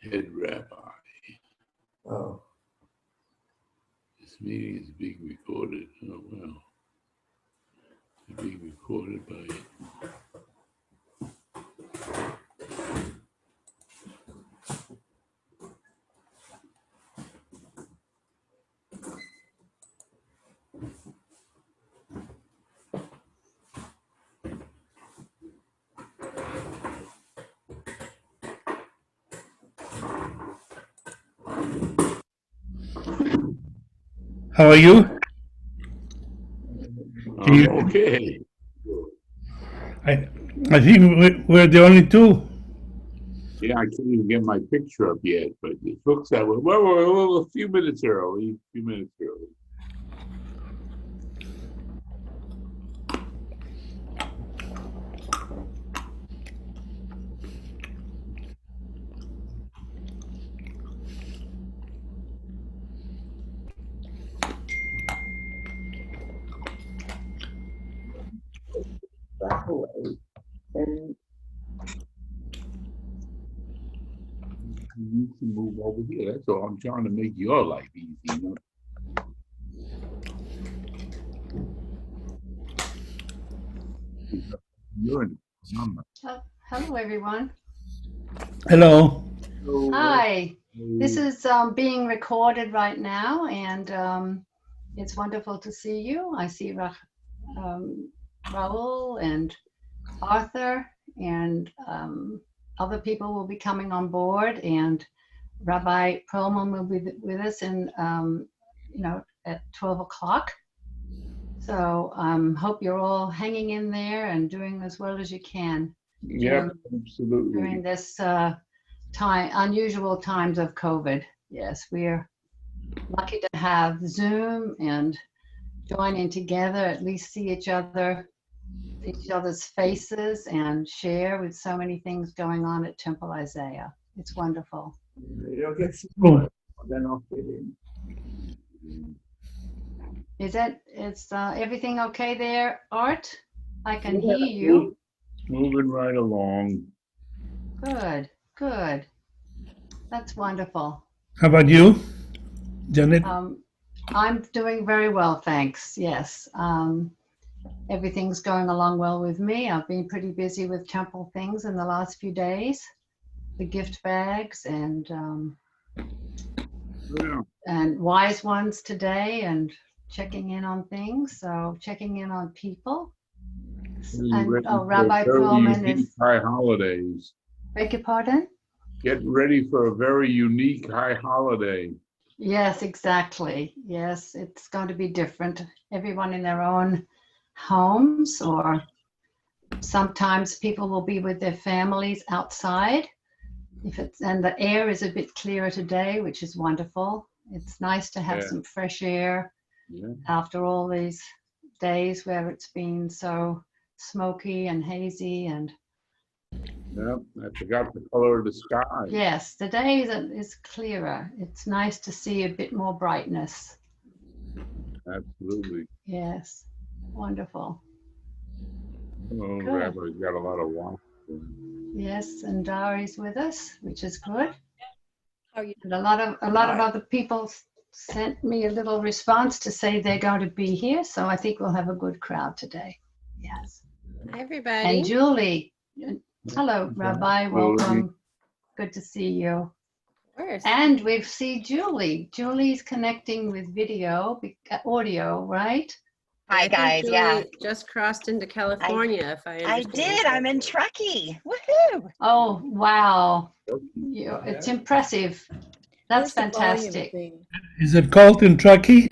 head rabbi. Oh. This meeting is being recorded. Oh, well. It's being recorded by How are you? okay. I think we're the only two. Yeah, I can't even get my picture up yet, but it looks that way. Well, we're a few minutes early. Back away. And you need to move over here. That's all. I'm trying to make your life easy. You know? You're in the number. Hello, everyone. Hello. Hi. This is being recorded right now, and it's wonderful to see you. I see Raul and Arthur, and other people will be coming on board, and Rabbi Perlman will be with us in, at 12 o'clock. So hope you're all hanging in there and doing as well as you can. Yeah, absolutely. During this unusual times of COVID. Yes, we're lucky to have Zoom and joining together, at least see each other's faces and share with so many things going on at Temple Isaiah. It's wonderful. Then I'll fit in. Is everything okay there, Art? I can hear you. Moving right along. Good, good. That's wonderful. How about you, Janet? I'm doing very well, thanks. Yes. Everything's going along well with me. I've been pretty busy with temple things in the last few days, the gift bags and wise ones today, and checking in on things. So checking in on people. And Rabbi Perlman is high holidays. Beg your pardon? Getting ready for a very unique high holiday. Yes, exactly. Yes, it's going to be different. Everyone in their own homes, or sometimes people will be with their families outside. And the air is a bit clearer today, which is wonderful. It's nice to have some fresh air after all these days where it's been so smoky and hazy and. Yep, I forgot the color of the sky. Yes, the day is clearer. It's nice to see a bit more brightness. Absolutely. Yes, wonderful. Oh, Rabbi's got a lot of wine. Yes, and Dari's with us, which is good. How are you? And a lot of other people sent me a little response to say they're going to be here, so I think we'll have a good crowd today. Yes. Hi, everybody. And Julie. Hello, Rabbi. Welcome. Good to see you. Of course. And we've seen Julie. Julie's connecting with audio, right? Hi, guys. Yeah. Just crossed into California, if I understand. I did. I'm in Truckee. Woohoo! Oh, wow. It's impressive. That's fantastic. Is it cold in Truckee?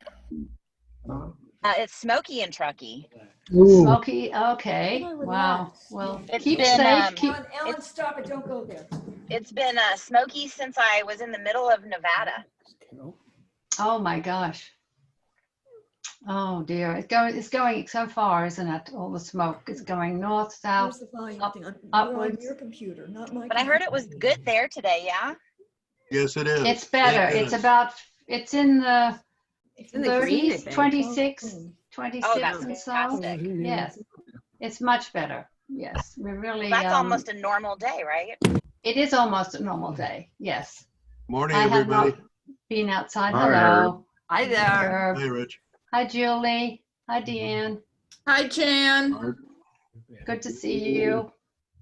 It's smoky in Truckee. Ooh. Smoky, okay. Wow. Well, keep safe. Ellen, stop it. Don't go there. It's been smoky since I was in the middle of Nevada. Oh my gosh. Oh dear. It's going so far, isn't it? All the smoke is going north, south, upwards. On your computer, not my. But I heard it was good there today. Yeah. Yes, it is. It's better. It is. It's in the in the green, I 30s, think. 26, 26 that's and so. fantastic. Yes. It's much better. Yes. We're really. That's almost a normal day, right? It is almost a normal day. Yes. Morning, I have everybody. not been outside. Hi, Hello. Hi there. Herb. Hi, Rich. Hi, Julie. Hi, Deanne. Hi, Jan. Good to see you.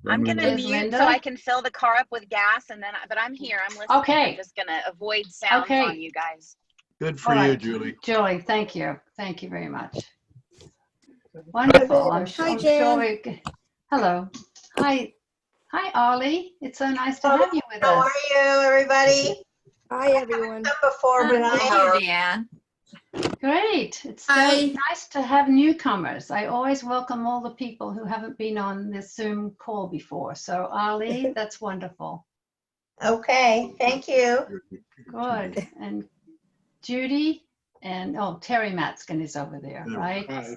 I'm gonna There's mute Linda. so I can fill the car up with gas, and then but I'm here. I'm listening. Okay. I'm just gonna avoid sounds Okay. on you guys. Good for All you, right. Julie. Julie, thank you. Thank you very much. Wonderful. I'm sure, Hi, I'm Jan. sure we, hello. Hi. Hi, Ollie. It's so nice to have you with How us. are you, everybody? Hi, everyone. Come before, but Hi. hi, Deanne. Great. It's so Hi. nice to have newcomers. I always welcome all the people who haven't been on this Zoom call before. So Ali, that's wonderful. Okay, thank you. Good. And Judy and, oh, Terry Matskin is over there, right? Hi.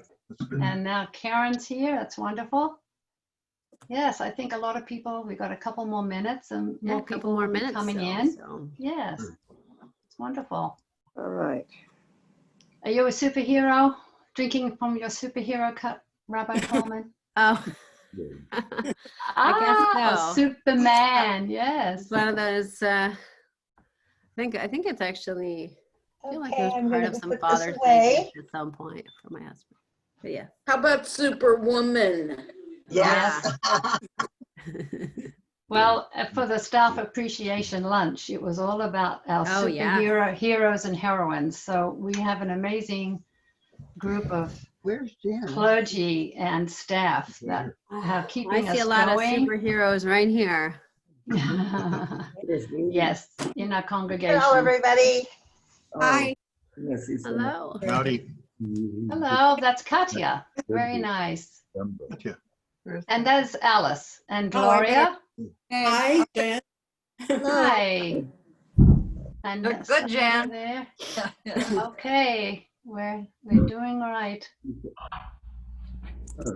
And now Karen's here. That's wonderful. Yes, I think a lot of people, we got a couple more minutes and Yeah, more a couple people more will be minutes coming still, in. so. Yes, it's wonderful. All right. Are you a superhero? Drinking from your superhero cup, Rabbi Coleman? Oh. Ah, so. Superman, yes. It's one of those, I think it's actually, I feel like it Okay, was I'm part gonna of some put this Father's Day away. gift at some point for my husband. But yeah. How about Superwoman? Yes. Well, for the staff appreciation lunch, it was all about our Oh, yeah. superhero heroes and heroines. So we have an amazing group of Where's Jan? clergy and staff that are I keeping see us a lot going. of superheroes right here. Yes, in our congregation. Hello, everybody. Hi. Hello. Howdy. Hello, that's Katya. Very nice. Gotcha. And that's Alice and Oh, I Gloria. Hi, Jan. Hi. And Good, Sonia Jan. there. Okay, we're doing all right.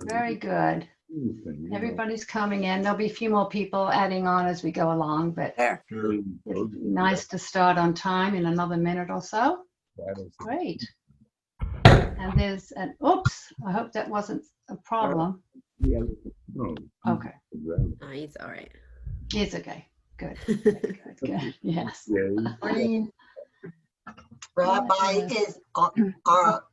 Very good. Everybody's coming in. There'll be a few more people adding on as we go along, but There. it's nice to start on time in another minute or so. Great. And there's an, oops, I hope that wasn't a problem. Okay, Oh, he's all right. it's okay. Good, good, good. Yes. Rabbi,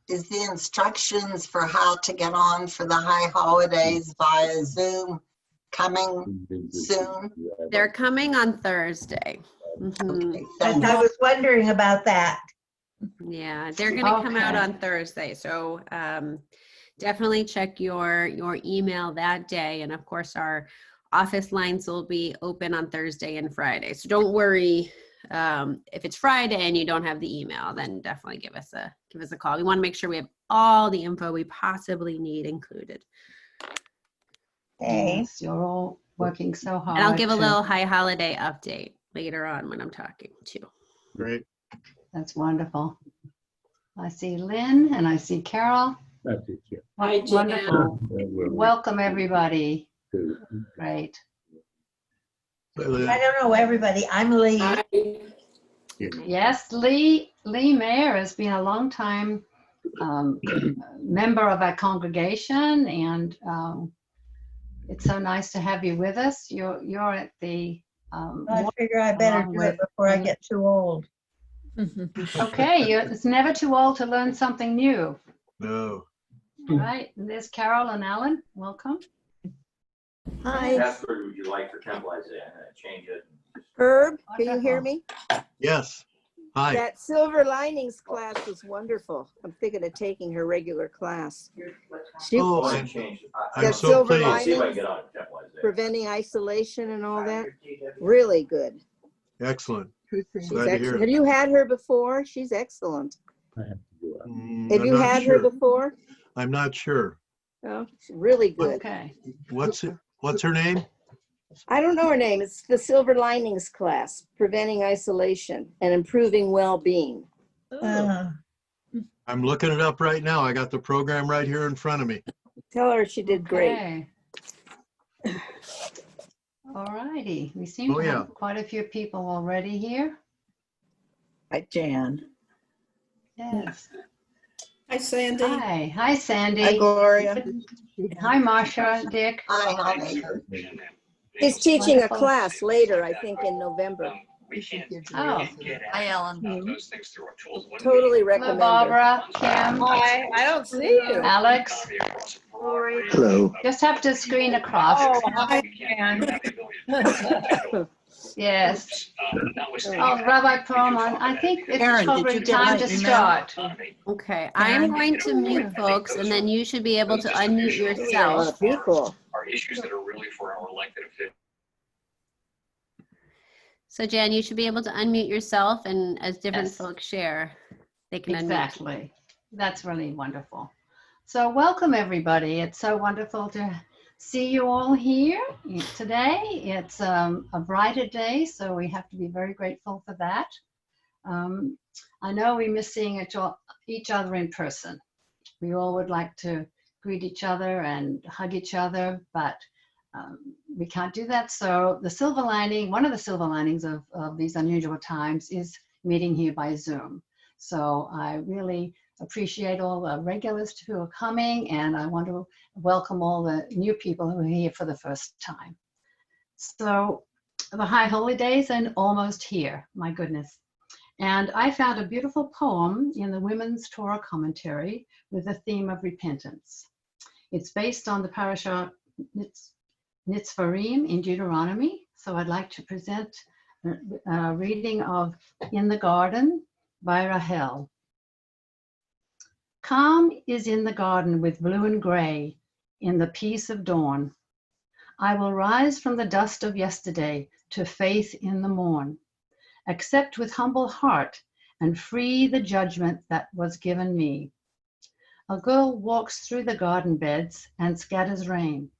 is the instructions for how to get on for the high holidays via Zoom coming soon? They're coming on Thursday. Mhm. Okay, thank I you. was wondering about that. Yeah, they're gonna come out Okay. on Thursday, so definitely check your email that day, and of course our office lines will be open on Thursday and Friday. So don't worry if it's Friday and you don't have the email, then definitely give us a call. We want to make sure we have all the info we possibly need included. Okay. Yes, you're all working so hard. And I'll give a to- little high holiday update later on when I'm talking too. Great. That's wonderful. I see Lynn and I see Carol. That's it, yeah. Hi, Jan. Wonderful. Welcome, everybody. Great. Hi, Lynn. I don't know everybody. I'm Lee. Hi. Yes, Lee Mayer has been a long time member of our congregation, and it's so nice to have you with us. You're at the I figure I better along do it with- before I get too old. okay. It's never too old to learn something new. No. All right. And there's Carol and Alan. Welcome. Hi. Password would you like for Temple Isaiah? Change it. Herb, can you hear Wonderful. me? Yes. Hi. That Silver Linings class was wonderful. I'm thinking of taking her regular class. She Oh, Go ahead I'm, and change it. I'm That so silver pleased. I'll see if I lining. can get on Temple Isaiah. preventing isolation and all that. Really good. Excellent. She's Glad to hear excellent. it. Have you had her before? She's excellent. Have I'm you not had sure. her before? I'm not sure. Oh, she's really good. Okay. What's her name? I don't know her name. It's the Silver Linings class, preventing isolation and improving well-being. I'm looking it up right now. I got the program right here in front of me. Tell her she did great. Okay. All righty. We seem Oh, to yeah. have quite a few people already here. Hi, Jan. Yes. Hi, Sandy. Hi. Hi, Sandy. Hi, Gloria. Hi, Marcia, Dick. Hi, honey. He's teaching a Wonderful. class later, I think in November. Oh, Hi, Ellen. Totally hello, recommend it. Barbara, Kim, Hi, I don't see you. Alex. Hello. Just have to screen across. Oh, hi, Jan. Yes. Oh, Rabbi Perlman, I think it's Karen, did probably you get time my to email? start. Okay, I am Karen? going to mute folks and then you should be able to unmute A lot yourself. of people. Are issues that are really for our elected officials. So Jan, you should be able to unmute yourself, and as different Yes. folks share, they can unmute. Exactly. That's really wonderful. So welcome, everybody. It's so wonderful to see you all here today. It's a brighter day, so we have to be very grateful for that. I know we miss seeing each other in person. We all would like to greet each other and hug each other, but we can't do that. So the silver lining, one of the silver linings of these unusual times is meeting here by Zoom. So I really appreciate all the regulars who are coming, and I want to welcome all the new people who are here for the first time. So the high holidays and almost here, my goodness. And I found a beautiful poem in the Women's Torah Commentary with the theme of repentance. It's based on the parasha Nitzvarim in Deuteronomy. So I'd like to present a reading of In the Garden by Rahel. Calm is in the garden with blue and gray in the peace of dawn. I will rise from the dust of yesterday to faith in the morn. Accept with humble heart and free the judgment that was given me. A girl walks through the garden beds and scatters rain.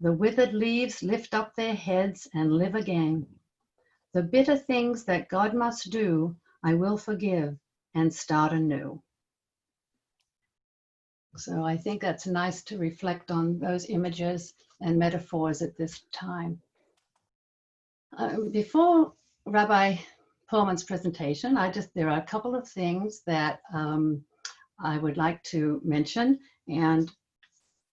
The withered leaves lift up their heads and live again. The bitter things that God must do, I will forgive and start anew. So I think that's nice to reflect on those images and metaphors at this time. Before Rabbi Perlman's presentation, there are a couple of things that I would like to mention. And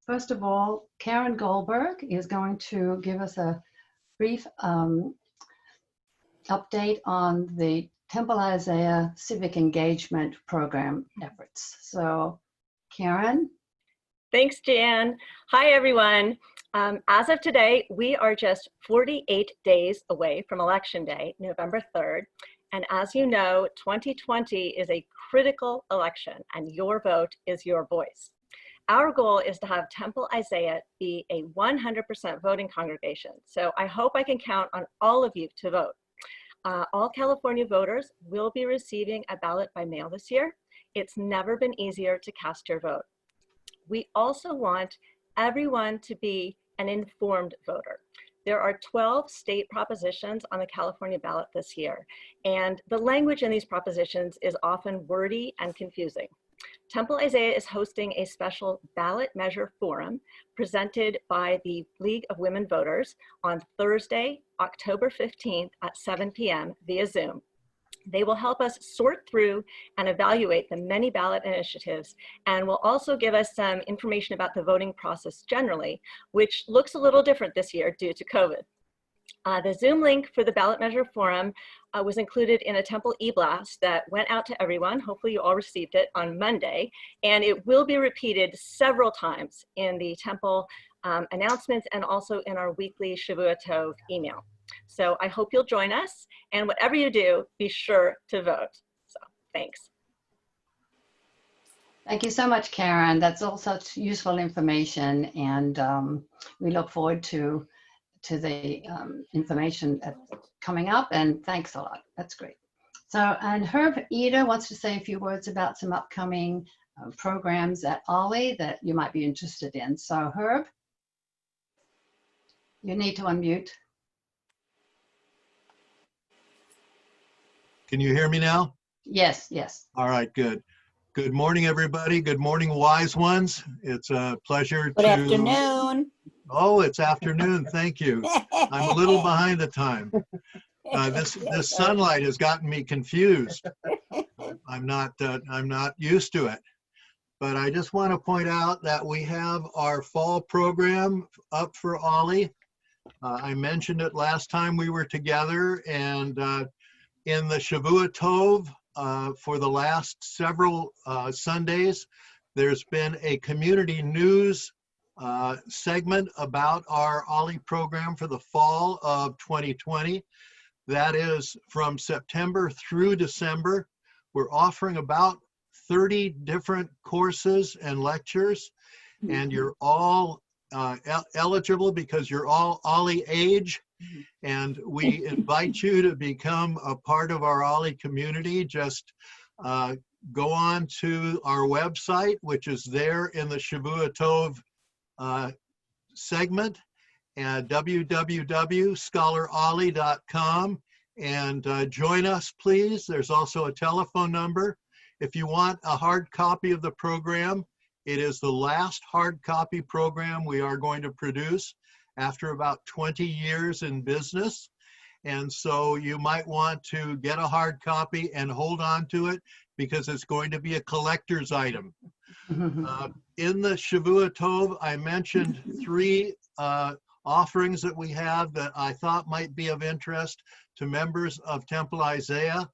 first of all, Karen Goldberg is going to give us a brief update on the Temple Isaiah Civic Engagement Program efforts. So Karen? Thanks, Jan. Hi, everyone. As of today, we are just 48 days away from Election Day, November 3rd. And as you know, 2020 is a critical election, and your vote is your voice. Our goal is to have Temple Isaiah be a 100% voting congregation. So I hope I can count on all of you to vote. All California voters will be receiving a ballot by mail this year. It's never been easier to cast your vote. We also want everyone to be an informed voter. There are 12 state propositions on the California ballot this year, and the language in these propositions is often wordy and confusing. Temple Isaiah is hosting a special ballot measure forum presented by the League of Women Voters on Thursday, October 15th at 7 p.m. via Zoom. They will help us sort through and evaluate the many ballot initiatives, and will also give us some information about the voting process generally, which looks a little different this year due to COVID. The Zoom link for the ballot measure forum was included in a Temple e-blast that went out to everyone. Hopefully you all received it on Monday, and it will be repeated several times in the Temple announcements and also in our weekly Shavua Tov email. So I hope you'll join us, and whatever you do, be sure to vote. So thanks. Thank you so much, Karen. That's all such useful information, and we look forward to the information coming up, and thanks a lot. That's great. So, and Herb Eder wants to say a few words about some upcoming programs at Ollie that you might be interested in. So Herb, you need to unmute. Can you hear me now? Yes, yes. All right, good. Good morning, everybody. Good morning, wise ones. It's a pleasure Good to... afternoon. Oh, it's afternoon. Thank you. I'm a little behind the time. This sunlight has gotten me confused. I'm not used to it. But I just want to point out that we have our fall program up for Ollie. I mentioned it last time we were together, and in the Shavua Tov, for the last several Sundays, there's been a community news segment about our OLLI program for the fall of 2020. That is from September through December. We're offering about 30 different courses and lectures, and you're all eligible because you're all OLLI age, and we invite you to become a part of our OLLI community. Just go on to our website, which is there in the Shavua Tov segment, at www.scholarolli.com, and join us, please. There's also a telephone number. If you want a hard copy of the program, it is the last hard copy program we are going to produce after about 20 years in business. And so you might want to get a hard copy and hold on to it because it's going to be a collector's item. In the Shavua Tov, I mentioned 3 offerings that we have that I thought might be of interest to members of Temple Isaiah.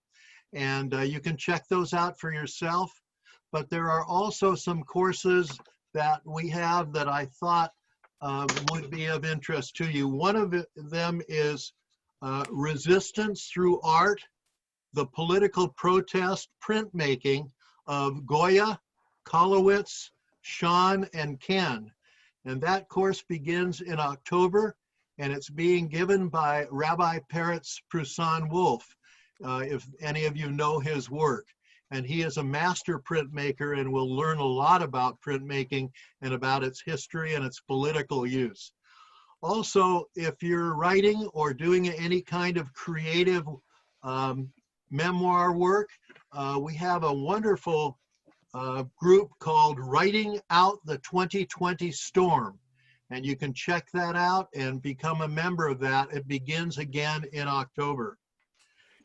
And you can check those out for yourself. But there are also some courses that we have that I thought would be of interest to you. One of them is Resistance Through Art, the Political Protest Printmaking of Goya, Kolowitz, Sean, and Ken. And that course begins in October, and it's being given by Rabbi Peretz Prusan Wolf, if any of you know his work. And he is a master printmaker and will learn a lot about printmaking and about its history and its political use. Also, if you're writing or doing any kind of creative memoir work, we have a wonderful group called Writing Out the 2020 Storm. And you can check that out and become a member of that. It begins again in October.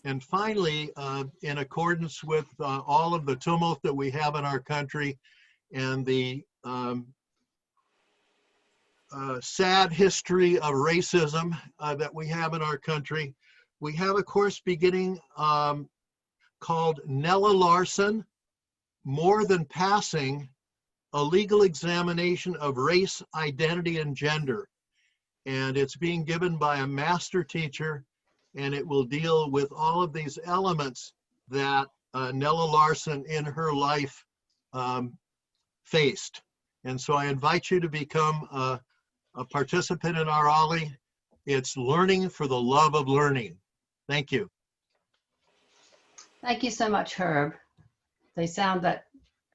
And finally, in accordance with all of the tumult that we have in our country and the sad history of racism that we have in our country, we have a course beginning called Nella Larson, More Than Passing, a Legal Examination of Race, Identity, and Gender. And it's being given by a master teacher, and it will deal with all of these elements that Nella Larson in her life faced. And so I invite you to become a participant in our OLLI. It's learning for the love of learning. Thank you. Thank you so much, Herb. They sound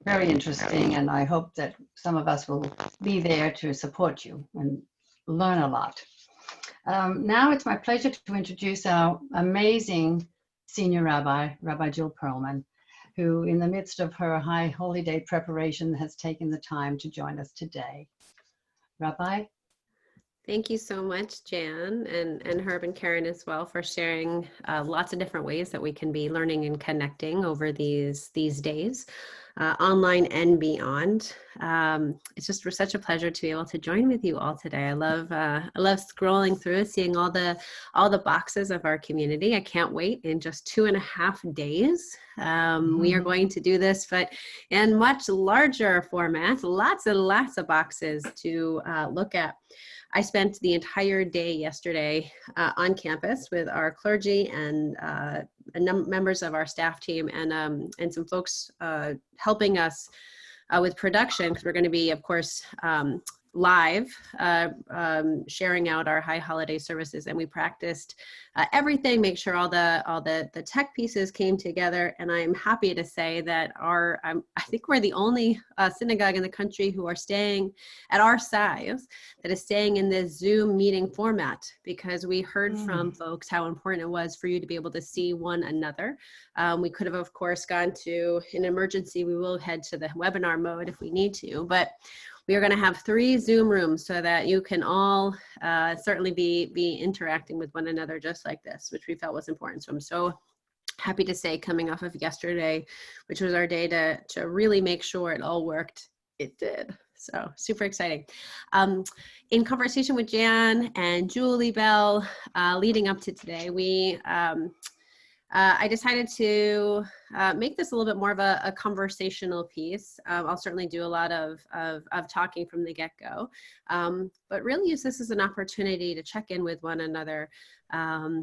very interesting, and I hope that some of us will be there to support you and learn a lot. Now it's my pleasure to introduce our amazing senior rabbi, Rabbi Jill Perlman, who in the midst of her High Holy Day preparation has taken the time to join us today. Rabbi? Thank you so much, Jan, and Herb and Karen as well, for sharing lots of different ways that we can be learning and connecting over these days, online and beyond. It's just such a pleasure to be able to join with you all today. I love scrolling through, seeing all the boxes of our community. I can't wait. In just 2.5 days, we are going to do this, but in much larger format, lots and lots of boxes to look at. I spent the entire day yesterday on campus with our clergy and members of our staff team and some folks helping us with production, because we're going to be, of course, live sharing out our high holiday services, and we practiced everything, make sure all the tech pieces came together. And I'm happy to say that I think we're the only synagogue in the country who are staying at our size that is staying in this Zoom meeting format, because we heard from folks how important it was for you to be able to see one another. We could have, of course, gone to an emergency. We will head to the webinar mode if we need to, but we are going to have 3 Zoom rooms so that you can all certainly be interacting with one another just like this, which we felt was important. So I'm so happy to say, coming off of yesterday, which was our day to really make sure it all worked, it did. So super exciting. In conversation with Jan and Julie Bell, leading up to today, I decided to make this a little bit more of a conversational piece. I'll certainly do a lot of talking from the get-go, but really use this as an opportunity to check in with one another,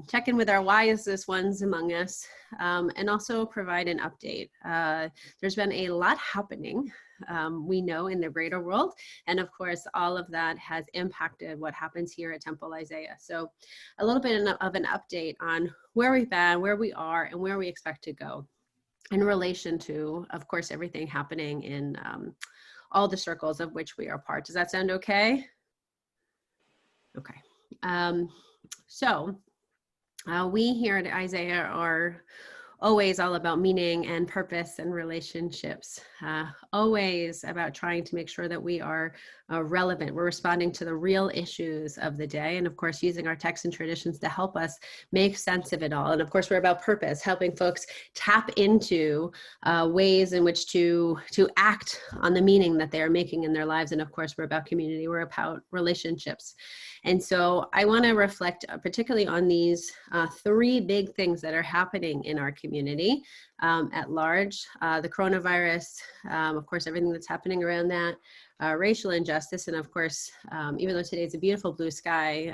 check in with our wisest ones among us, and also provide an update. There's been a lot happening, we know, in the greater world. And of course, all of that has impacted what happens here at Temple Isaiah. So a little bit of an update on where we've been, where we are, and where we expect to go in relation to, of course, everything happening in all the circles of which we are part. Does that sound okay? Okay. We here at Isaiah are always all about meaning and purpose and relationships, always about trying to make sure that we are relevant. We're responding to the real issues of the day, and of course using our texts and traditions to help us make sense of it all. And of course we're about purpose, helping folks tap into ways in which to act on the meaning that they are making in their lives. And of course we're about community, we're about relationships. And so I want to reflect particularly on these three big things that are happening in our community at large. The coronavirus, of course, everything that's happening around that, racial injustice, and of course, even though today's a beautiful blue sky,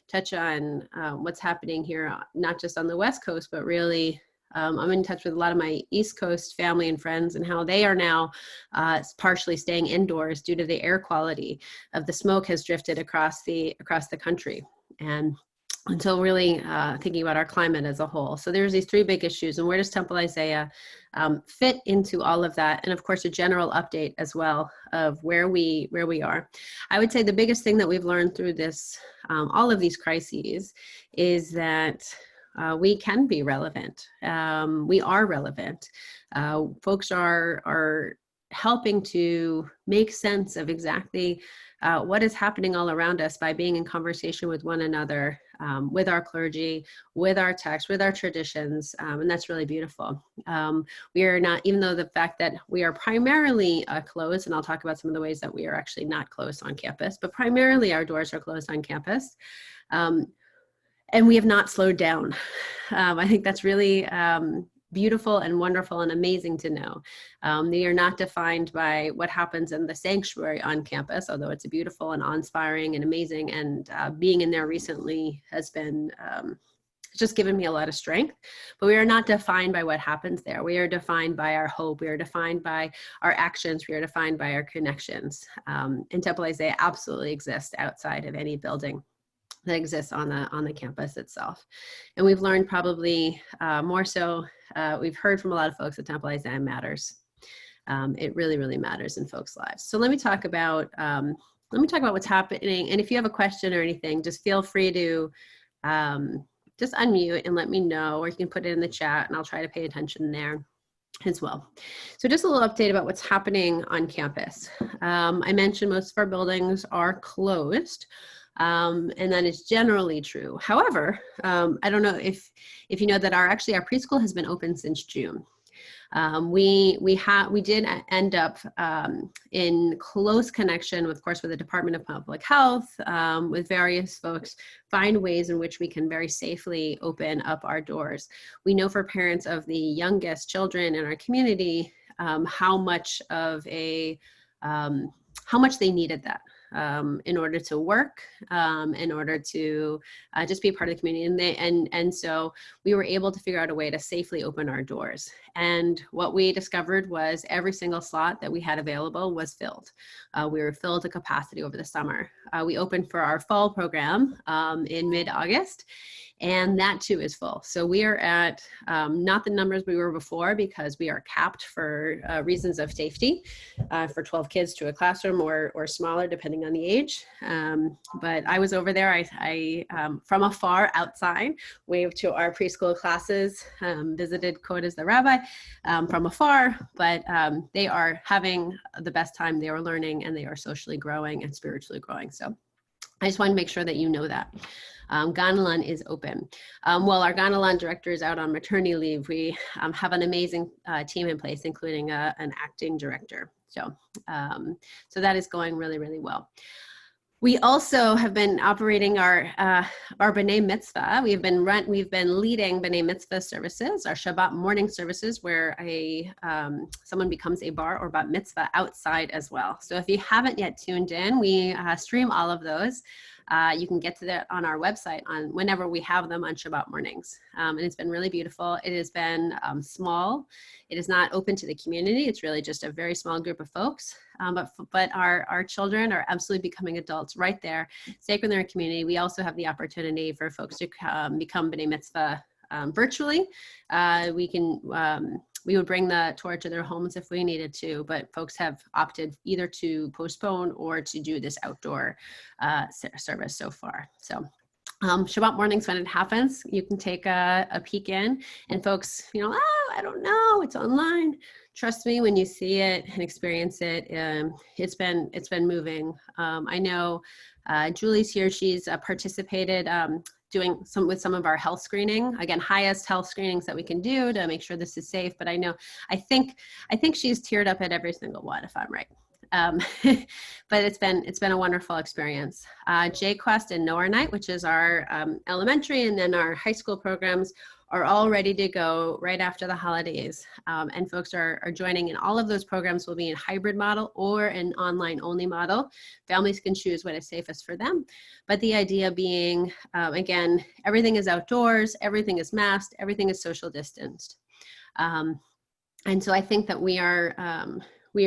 touch on what's happening here, not just on the West Coast, but really I'm in touch with a lot of my East Coast family and friends and how they are now partially staying indoors due to the air quality of the smoke has drifted across the country. And until really thinking about our climate as a whole. So there's these three big issues, and where does Temple Isaiah fit into all of that? And of course, a general update as well of where we are. I would say the biggest thing that we've learned through this, all of these crises, is that we can be relevant. We are relevant. Folks are helping to make sense of exactly what is happening all around us by being in conversation with one another, with our clergy, with our text, with our traditions, and that's really beautiful. We are not, even though the fact that we are primarily closed, and I'll talk about some of the ways that we are actually not closed on campus, but primarily our doors are closed on campus. And we have not slowed down. I think that's really beautiful and wonderful and amazing to know. They are not defined by what happens in the sanctuary on campus, although it's a beautiful and awe-inspiring and amazing, and being in there recently has been just given me a lot of strength. But we are not defined by what happens there. We are defined by our hope. We are defined by our actions. We are defined by our connections. And Temple Isaiah absolutely exists outside of any building that exists on the campus itself. And we've learned probably more so, we've heard from a lot of folks that Temple Isaiah matters. It really, really matters in folks' lives. So let me talk about what's happening. And if you have a question or anything, just feel free to just unmute and let me know, or you can put it in the chat and I'll try to pay attention there as well. So just a little update about what's happening on campus. I mentioned most of our buildings are closed. And that is generally true. However, I don't know if you know that our preschool has been open since June. We did end up in close connection, of course, with the Department of Public Health, with various folks, find ways in which we can very safely open up our doors. We know for parents of the youngest children in our community, how much they needed that. In order to work, in order to just be a part of the community. And so we were able to figure out a way to safely open our doors. And what we discovered was every single slot that we had available was filled. We were filled to capacity over the summer. We opened for our fall program in mid-August, and that too is full. So we are at not the numbers we were before, because we are capped for reasons of safety for 12 kids to a classroom or smaller depending on the age. But I was over there, I from afar outside, waved to our preschool classes, visited Koda's the rabbi from afar, but they are having the best time. They are learning and they are socially growing and spiritually growing. So I just want to make sure that you know that. Ghanalan is open. While our Ghanalan director is out on maternity leave, we have an amazing team in place, including an acting director. So, so that is going really, really well. We also have been operating our B'nai Mitzvah. We've been leading B'nai Mitzvah services, our Shabbat morning services, where someone becomes a bar or bat mitzvah outside as well. So if you haven't yet tuned in, we stream all of those. You can get to that on our website on whenever we have them on Shabbat mornings. And it's been really beautiful. It has been small. It is not open to the community. It's really just a very small group of folks. But our children are absolutely becoming adults right there, safe in their community. We also have the opportunity for folks to become B'nai Mitzvah virtually. We would bring the Torah to their homes if we needed to, but folks have opted either to postpone or to do this outdoor service so far. So Shabbat mornings, when it happens, you can take a peek in, and folks, I don't know, it's online. Trust me, when you see it and experience it, it's been moving. I know Julie's here. She's participated doing with some of our health screening, again, highest health screenings that we can do to make sure this is safe. But I think she's teared up at every single one, if I'm right. But it's been a wonderful experience. JQuest and Noah Night, which is our elementary and then our high school programs, are all ready to go right after the holidays. And folks are joining, and all of those programs will be in hybrid model or an online only model. Families can choose what is safest for them. But the idea being, again, everything is outdoors, everything is masked, everything is social distanced. And so I think that we are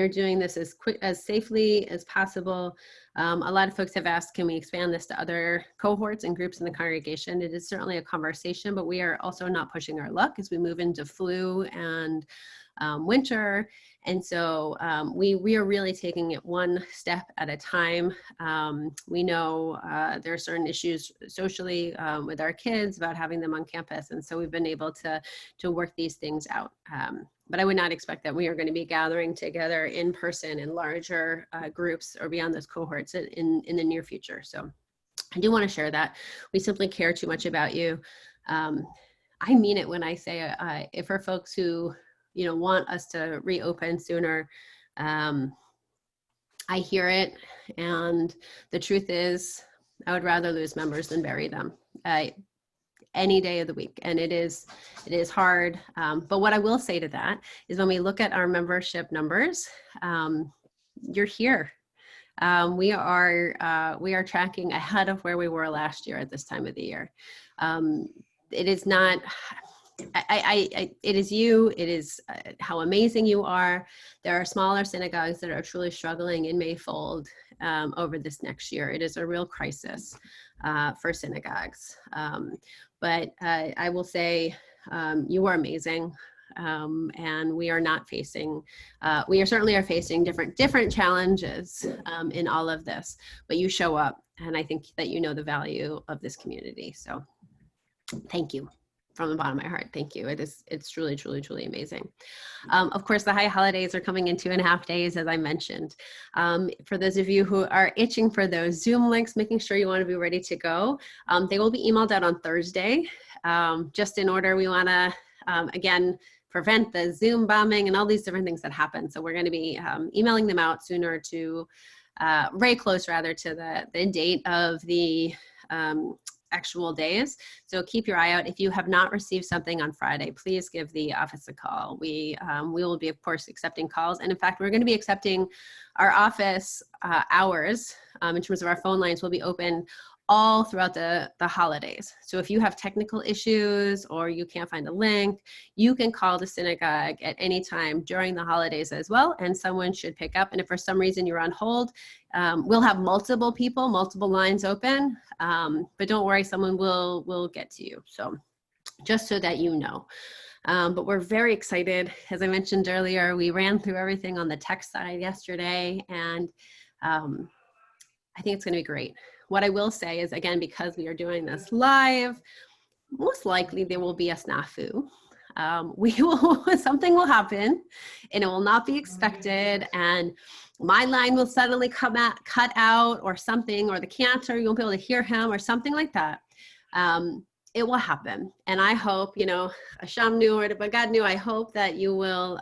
doing this as safely as possible. A lot of folks have asked, can we expand this to other cohorts and groups in the congregation? It is certainly a conversation, but we are also not pushing our luck as we move into flu and winter. And so we are really taking it one step at a time. We know there are certain issues socially with our kids about having them on campus. And so we've been able to work these things out. But I would not expect that we are going to be gathering together in person in larger groups or beyond those cohorts in the near future. So I do want to share that. We simply care too much about you. I mean it when I say if for folks who want us to reopen sooner, I hear it. And the truth is, I would rather lose members than bury them. Any day of the week. And it is hard. But what I will say to that is when we look at our membership numbers, you're here. We are tracking ahead of where we were last year at this time of the year. It is not, it is you, it is how amazing you are. There are smaller synagogues that are truly struggling and may fold over this next year. It is a real crisis for synagogues. But I will say you are amazing, and we are not facing, we certainly are facing different challenges in all of this, but you show up, and I think that you know the value of this community. So thank you. From the bottom of my heart, thank you. It's truly, truly, truly amazing. Of course, the high holidays are coming in 2.5 days, as I mentioned. For those of you who are itching for those Zoom links, making sure you want to be ready to go. They will be emailed out on Thursday, just in order. We want to, again, prevent the Zoom bombing and all these different things that happen. So we're going to be emailing them out sooner to, very close rather to the date of the actual days. So keep your eye out. If you have not received something on Friday, please give the office a call. We will be, of course, accepting calls. And in fact, we're going to be accepting our office hours in terms of our phone lines will be open all throughout the holidays. So if you have technical issues or you can't find a link, you can call the synagogue at any time during the holidays as well, and someone should pick up. And if for some reason you're on hold, we'll have multiple people, multiple lines open, but don't worry, someone will get to you. So just so that you know. But we're very excited. As I mentioned earlier, we ran through everything on the tech side yesterday, and I think it's going to be great. What I will say is, again, because we are doing this live, most likely there will be a snafu. we will, something will happen and it will not be expected. And my line will suddenly cut out or something, or the cancer, you won't be able to hear him or something like that. It will happen. And I hope, Hashem knew or God knew, I hope that you will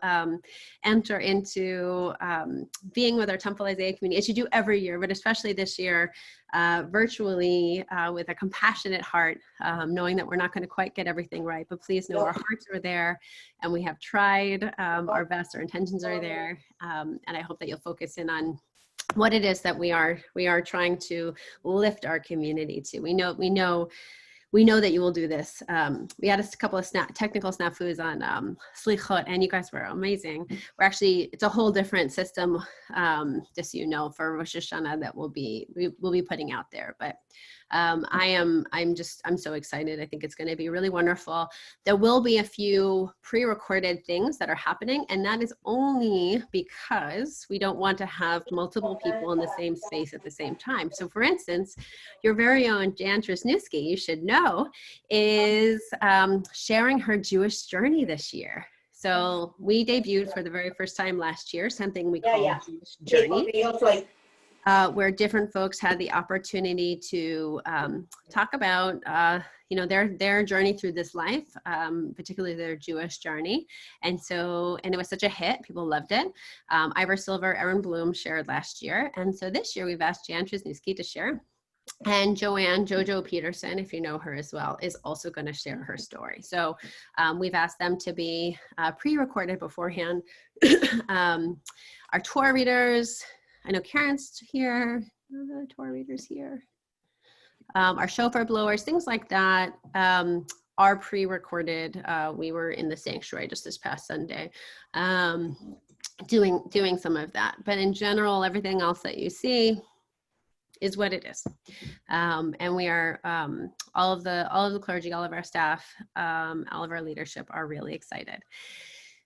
enter into being with our Temple Isaiah community, as you do every year, but especially this year, virtually with a compassionate heart, knowing that we're not going to quite get everything right, but please know our hearts are there and we have tried our best, our intentions are there. And I hope that you'll focus in on what it is that we are trying to lift our community to. We know that you will do this. We had a couple of technical snafus on Slichot, and you guys were amazing. It's a whole different system, just so you know, for Rosh Hashanah that we'll be putting out there. But I'm so excited. I think it's going to be really wonderful. There will be a few pre-recorded things that are happening, and that is only because we don't want to have multiple people in the same space at the same time. So for instance, your very own Jan Tresnewski, you should know, is sharing her Jewish journey this year. So we debuted for the very first time last year, something we call Jewish Journey. Where different folks had the opportunity to talk about, their journey through this life, particularly their Jewish journey. And it was such a hit. People loved it. Ivor Silver, Erin Bloom shared last year. And so this year we've asked Jan Tresnewski to share. And Jojo Peterson, if you know her as well, is also going to share her story. So we've asked them to be pre-recorded beforehand. Our Torah readers, I know Karen's here, the Torah readers here. Our shofar blowers, things like that are pre-recorded. We were in the sanctuary just this past Sunday doing some of that. But in general, everything else that you see is what it is. And we are, all of the clergy, all of our staff, all of our leadership are really excited.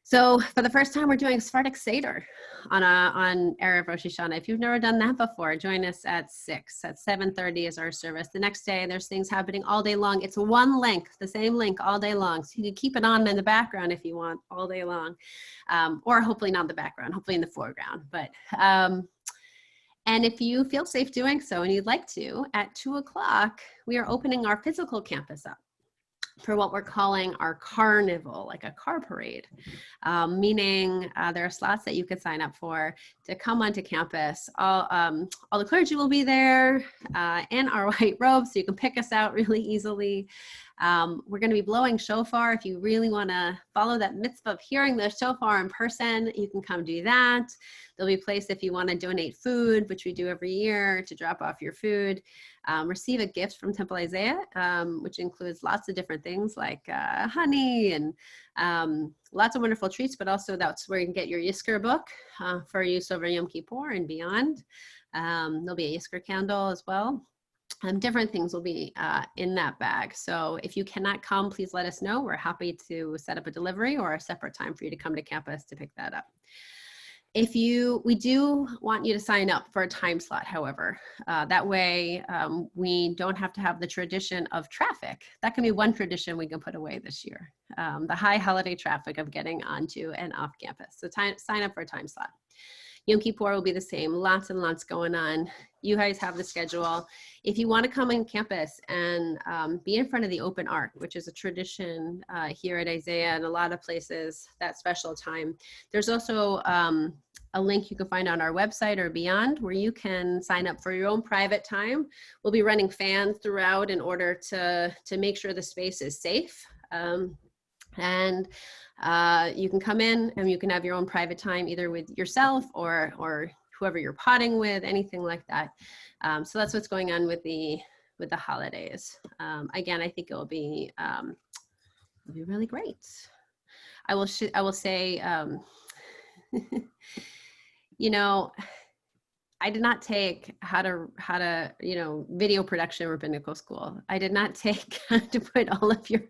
So for the first time, we're doing Sephardic Seder on Erev Rosh Hashanah. If you've never done that before, join us at 6. At 7:30 is our service. The next day, there's things happening all day long. It's one link, the same link all day long. So you can keep it on in the background if you want all day long, or hopefully not in the background, hopefully in the foreground. But and if you feel safe doing so and you'd like to, at 2 o'clock, we are opening our physical campus up for what we're calling our carnival, like a car parade, meaning there are slots that you could sign up for to come onto campus. All the clergy will be there in our white robes, so you can pick us out really easily. We're going to be blowing shofar. If you really want to follow that mitzvah of hearing the shofar in person, you can come do that. There'll be a place if you want to donate food, which we do every year, to drop off your food. Receive a gift from Temple Isaiah, which includes lots of different things like honey and lots of wonderful treats, but also that's where you can get your Yizkor book for use over Yom Kippur and beyond. There'll be a Yizkor candle as well. Different things will be in that bag. So if you cannot come, please let us know. We're happy to set up a delivery or a separate time for you to come to campus to pick that up. We do want you to sign up for a time slot, however. That way we don't have to have the tradition of traffic. That can be one tradition we can put away this year. The high holiday traffic of getting onto and off campus. So sign up for a time slot. Yom Kippur will be the same, lots and lots going on. You guys have the schedule. If you want to come on campus and be in front of the open ark, which is a tradition here at Isaiah and a lot of places, that special time, there's also a link you can find on our website or beyond where you can sign up for your own private time. We'll be running fans throughout in order to make sure the space is safe. And you can come in and you can have your own private time either with yourself or whoever you're potting with, anything like that. So that's what's going on with the holidays. Again, I think it'll be really great. I will say, you know, I did not take how to video production rabbinical school. I did not take how to put all of your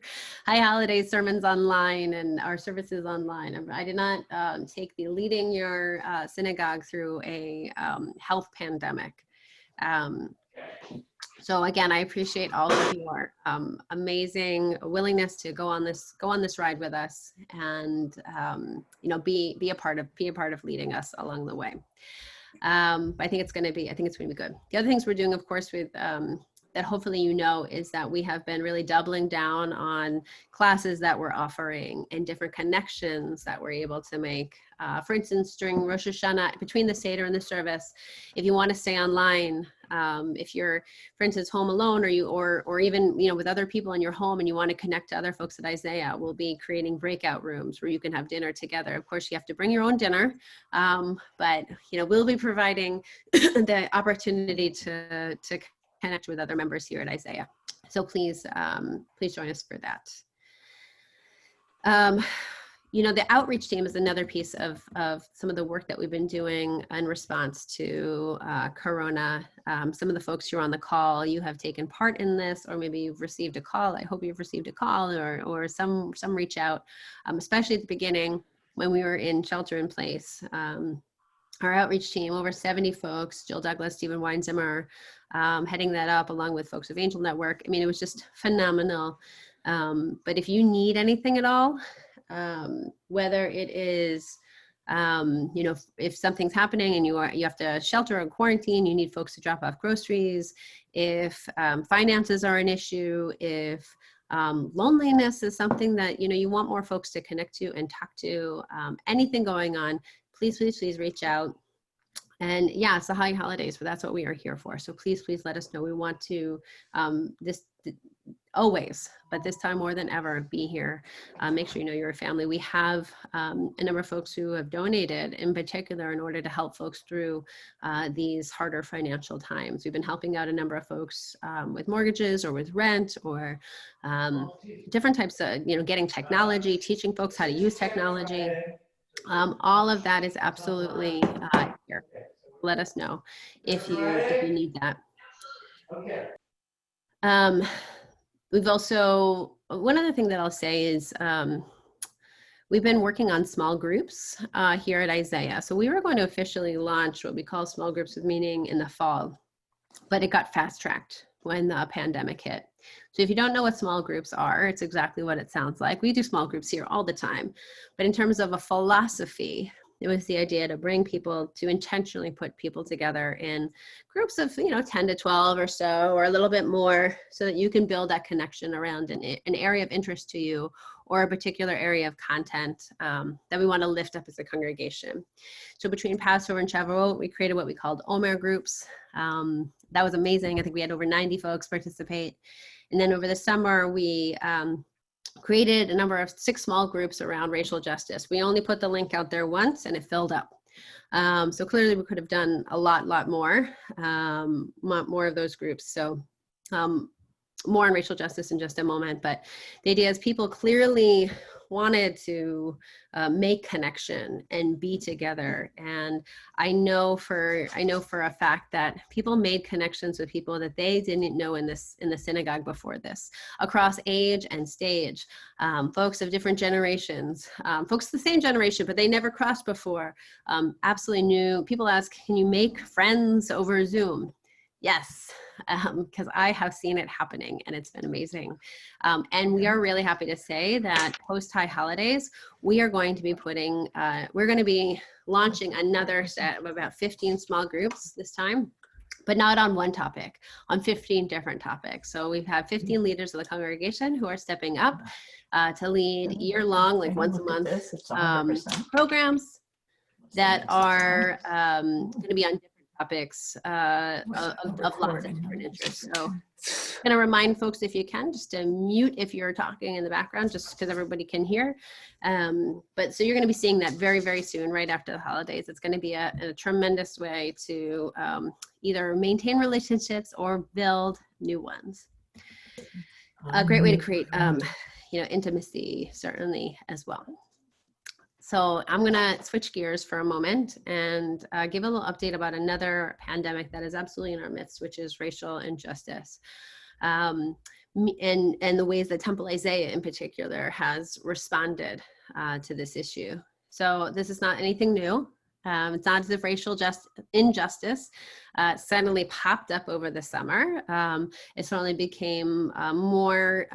high holiday sermons online and our services online. I did not take the leading your synagogue through a health pandemic. So again, I appreciate all of your amazing willingness to go on this ride with us, and be a part of leading us along the way. I think it's going to be good. The other things we're doing, of course, with that hopefully is that we have been really doubling down on classes that we're offering and different connections that we're able to make. For instance, during Rosh Hashanah, between the Seder and the service, if you want to stay online, if you're, for instance, home alone, or even with other people in your home, and you want to connect to other folks at Isaiah, we'll be creating breakout rooms where you can have dinner together. Of course, you have to bring your own dinner, but we'll be providing the opportunity to connect with other members here at Isaiah. So please join us for that. The outreach team is another piece of some of the work that we've been doing in response to Corona. Some of the folks who are on the call, you have taken part in this, or maybe you've received a call. I hope you've received a call or some reach out, especially at the beginning when we were in shelter in place. Our outreach team, over 70 folks, Jill Douglas, Stephen Weinzimmer, heading that up along with folks of Angel Network. I mean, it was just phenomenal. But if you need anything at all, whether it is, if something's happening and you have to shelter or quarantine, you need folks to drop off groceries, if finances are an issue, if loneliness is something that, you want more folks to connect to and talk to, anything going on, please reach out. And yeah, it's the high holidays, but that's what we are here for. So please let us know. We want to, always, but this time more than ever, be here. Make sure you're a family. We have a number of folks who have donated, in particular, in order to help folks through these harder financial times. We've been helping out a number of folks with mortgages or with rent, or different types of, getting technology, teaching folks how to use technology. All of that is absolutely here. Let us know if you need that. We've also, one other thing that I'll say is we've been working on small groups here at Isaiah. So we were going to officially launch what we call Small Groups with Meaning in the fall, but it got fast-tracked when the pandemic hit. So if you don't know what small groups are, it's exactly what it sounds like. We do small groups here all the time. But in terms of a philosophy, it was the idea to bring people, to intentionally put people together in groups of 10 to 12 or so, or a little bit more, so that you can build that connection around an area of interest to you, or a particular area of content that we want to lift up as a congregation. So between Passover and Shavuot, we created what we called Omer groups. That was amazing. I think we had over 90 folks participate. And then over the summer, we created a number of 6 small groups around racial justice. We only put the link out there once and it filled up. So clearly we could have done a lot more of those groups. So more on racial justice in just a moment, but the idea is people clearly wanted to make connection and be together. And I know for a fact that people made connections with people that they didn't know in the synagogue before this, across age and stage, folks of different generations, folks the same generation, but they never crossed before. Absolutely new. People ask, can you make friends over Zoom? Yes, because I have seen it happening and it's been amazing. And we are really happy to say that post-high holidays, we are going to be we're going to be launching another set of about 15 small groups this time, but not on one topic, on 15 different topics. So we've had 15 leaders of the congregation who are stepping up to lead year-long, like once a month programs that are going to be on different topics of lots of different interests. So I'm going to remind folks, if you can, just to mute if you're talking in the background, just because everybody can hear. But so you're going to be seeing that very, very soon, right after the holidays. It's going to be a tremendous way to either maintain relationships or build new ones. A great way to create intimacy, certainly, as well. So I'm going to switch gears for a moment and give a little update about another pandemic that is absolutely in our midst, which is racial injustice, and the ways that Temple Isaiah in particular has responded to this issue. So this is not anything new. It's not as if racial injustice suddenly popped up over the summer. It certainly became more,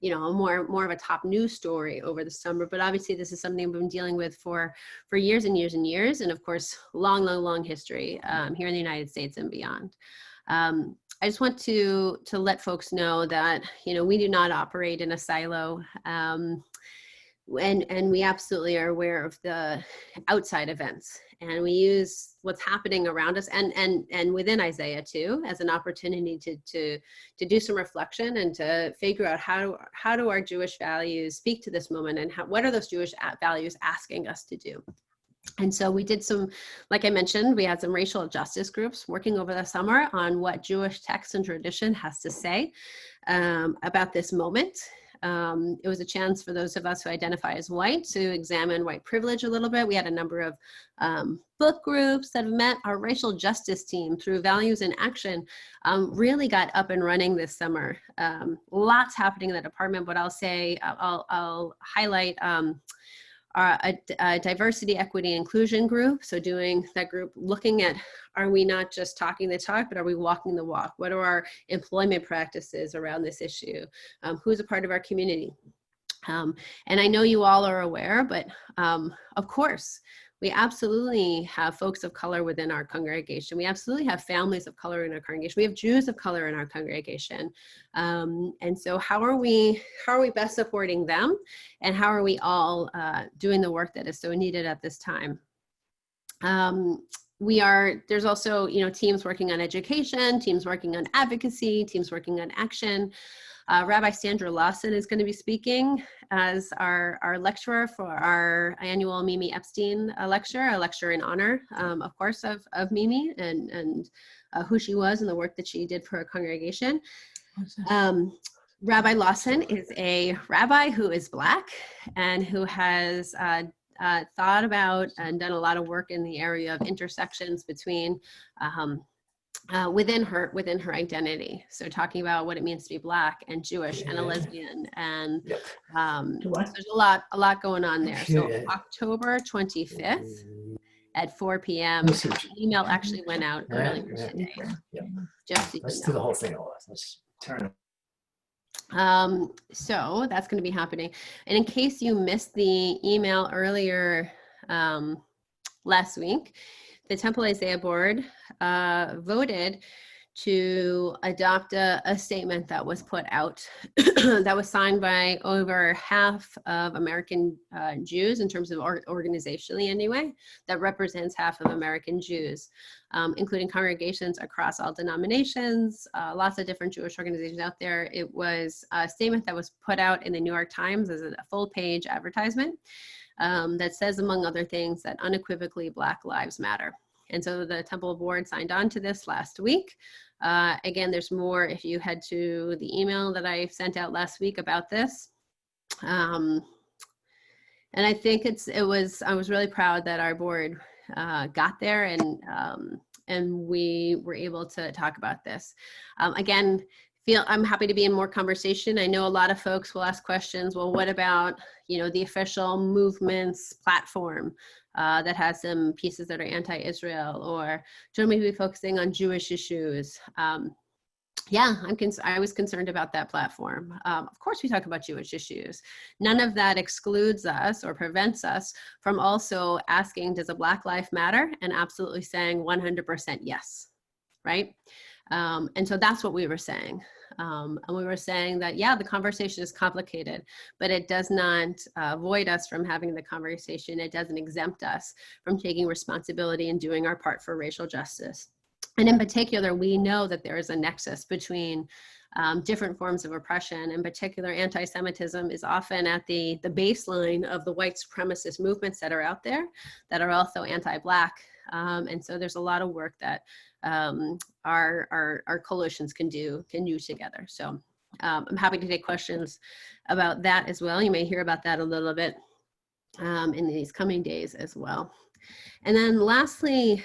more of a top news story over the summer. But obviously, this is something we've been dealing with for years and years and years, and of course, long history here in the United States and beyond. I just want to let folks know that we do not operate in a silo. And we absolutely are aware of the outside events, and we use what's happening around us and within Isaiah too as an opportunity to do some reflection and to figure out how do our Jewish values speak to this moment, and what are those Jewish values asking us to do. And so we did some, like I mentioned, we had some racial justice groups working over the summer on what Jewish text and tradition has to say about this moment. It was a chance for those of us who identify as white to examine white privilege a little bit. We had a number of book groups that have met. Our racial justice team, through Values in Action, really got up and running this summer. Lots happening in the department, but I'll highlight a diversity, equity, inclusion group. So doing that group, looking at, are we not just talking the talk, but are we walking the walk? What are our employment practices around this issue? Who's a part of our community? And I know you all are aware, but of course, we absolutely have folks of color within our congregation. We absolutely have families of color in our congregation. We have Jews of color in our congregation. And so how are we best supporting them? And how are we all doing the work that is so needed at this time? There's also, teams working on education, teams working on advocacy, teams working on action. Rabbi Sandra Lawson is going to be speaking as our lecturer for our annual Mimi Epstein lecture, a lecture in honor, of course, of Mimi and who she was and the work that she did for her congregation. Rabbi Lawson is a rabbi who is Black and who has thought about and done a lot of work in the area of intersections between within her identity. So talking about what it means to be Black and Jewish and a lesbian, and so there's a lot going on there. So October 25th at 4 p.m. The email actually went out earlier today. Just so Let's do the whole thing all. Let's turn it. So that's going to be happening. And in case you missed the email earlier last week, the Temple Isaiah Board voted to adopt a statement that was put out that was signed by over half of American Jews in terms of organizationally anyway, that represents half of American Jews, including congregations across all denominations, lots of different Jewish organizations out there. It was a statement that was put out in the New York Times as a full-page advertisement that says, among other things, that unequivocally Black lives matter. And so the Temple Board signed on to this last week. Again, there's more if you head to the email that I sent out last week about this. And I think I was really proud that our board got there and we were able to talk about this. Again, I'm happy to be in more conversation. I know a lot of folks will ask questions. Well, what about, the official movement's platform that has some pieces that are anti-Israel, or should we be focusing on Jewish issues? Yeah, I was concerned about that platform. Of course, we talk about Jewish issues. None of that excludes us or prevents us from also asking, does a Black life matter? And absolutely saying 100% yes, right? And so that's what we were saying. And we were saying that, yeah, the conversation is complicated, but it does not void us from having the conversation. It doesn't exempt us from taking responsibility and doing our part for racial justice. And in particular, we know that there is a nexus between different forms of oppression. In particular, anti-Semitism is often at the baseline of the white supremacist movements that are out there that are also anti-Black. And so there's a lot of work that our coalitions can do together. So I'm happy to take questions about that as well. You may hear about that a little bit in these coming days as well. And then lastly,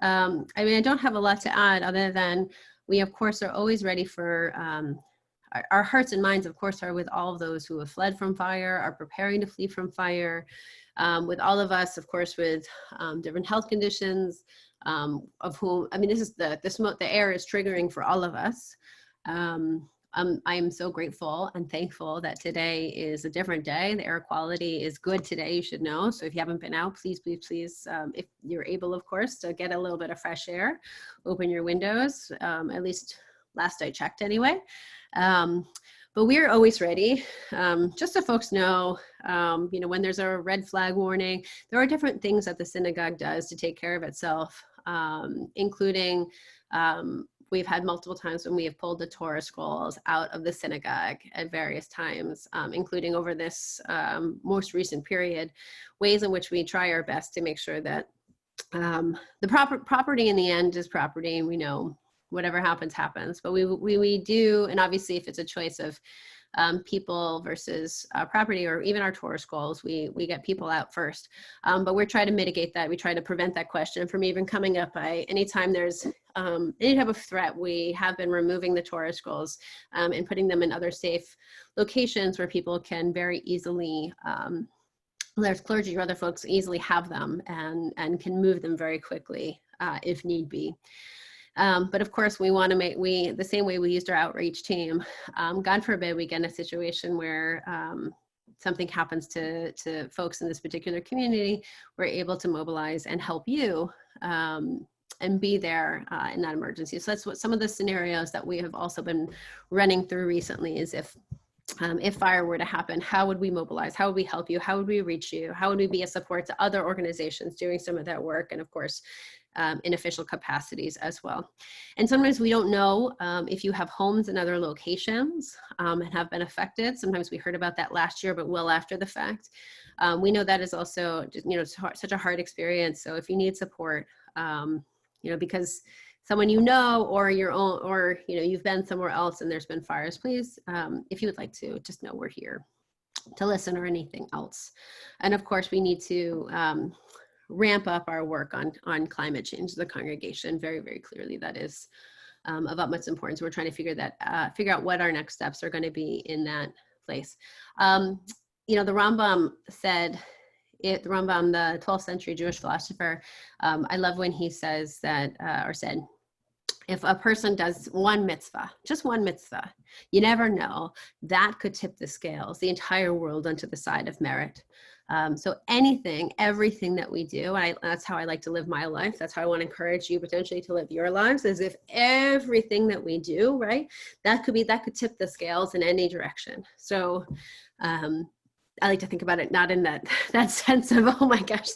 I don't have a lot to add other than we, of course, are always ready for our hearts and minds, of course, are with all of those who have fled from fire, are preparing to flee from fire. with all of us, of course, with different health conditions, of whom, I mean, this is the air is triggering for all of us. I am so grateful and thankful that today is a different day. The air quality is good today, you should know. So if you haven't been out, please, please, please, if you're able, of course, to get a little bit of fresh air, open your windows, at least last I checked anyway. But we're always ready. Just so folks know, when there's a red flag warning, there are different things that the synagogue does to take care of itself, including we've had multiple times when we have pulled the Torah scrolls out of the synagogue at various times, including over this most recent period, ways in which we try our best to make sure that the property in the end is property, and we know whatever happens, happens. But we do, and obviously if it's a choice of people versus property, or even our Torah scrolls, we get people out first. But we're trying to mitigate that. We try to prevent that question from even coming up. Anytime there's any type of threat, we have been removing the Torah scrolls and putting them in other safe locations where people can very easily, there's clergy or other folks easily have them and can move them very quickly if need be. But of course, we want to the same way we used our outreach team, God forbid we get in a situation where something happens to folks in this particular community, we're able to mobilize and help you and be there in that emergency. So that's what some of the scenarios that we have also been running through recently is if fire were to happen, how would we mobilize? How would we help you? How would we reach you? How would we be a support to other organizations doing some of that work? And of course, in official capacities as well. And sometimes we don't know if you have homes in other locations and have been affected. Sometimes we heard about that last year, but well after the fact. We know that is also, such a hard experience. So if you need support, because someone or your own, or you've been somewhere else and there's been fires, please, if you would like to, just know we're here to listen or anything else. And of course, we need to ramp up our work on climate change. The congregation very, very clearly that is of utmost importance. We're trying to figure out what our next steps are going to be in that place. The Rambam said, the 12th century Jewish philosopher, I love when he says that, or said, if a person does one mitzvah, just one mitzvah, you never know, that could tip the scales, the entire world onto the side of merit. So everything that we do, and that's how I like to live my life. That's how I want to encourage you potentially to live your lives, as if everything that we do, right, that could tip the scales in any direction. So I like to think about it not in that sense of, oh my gosh,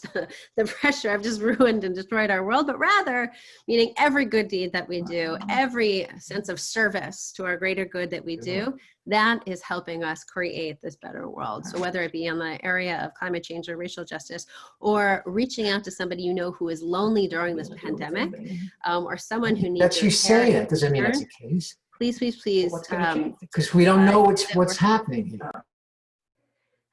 the pressure, I've just ruined and destroyed our world, but rather meaning every good deed that we do, every sense of service to our greater good that we do, that is helping us create this better world. So whether it be in the area of climate change or racial justice, or reaching out to somebody who is lonely during this pandemic, or someone who needs That's you saying it, doesn't mean that's the case. Please, because we don't know what's happening here.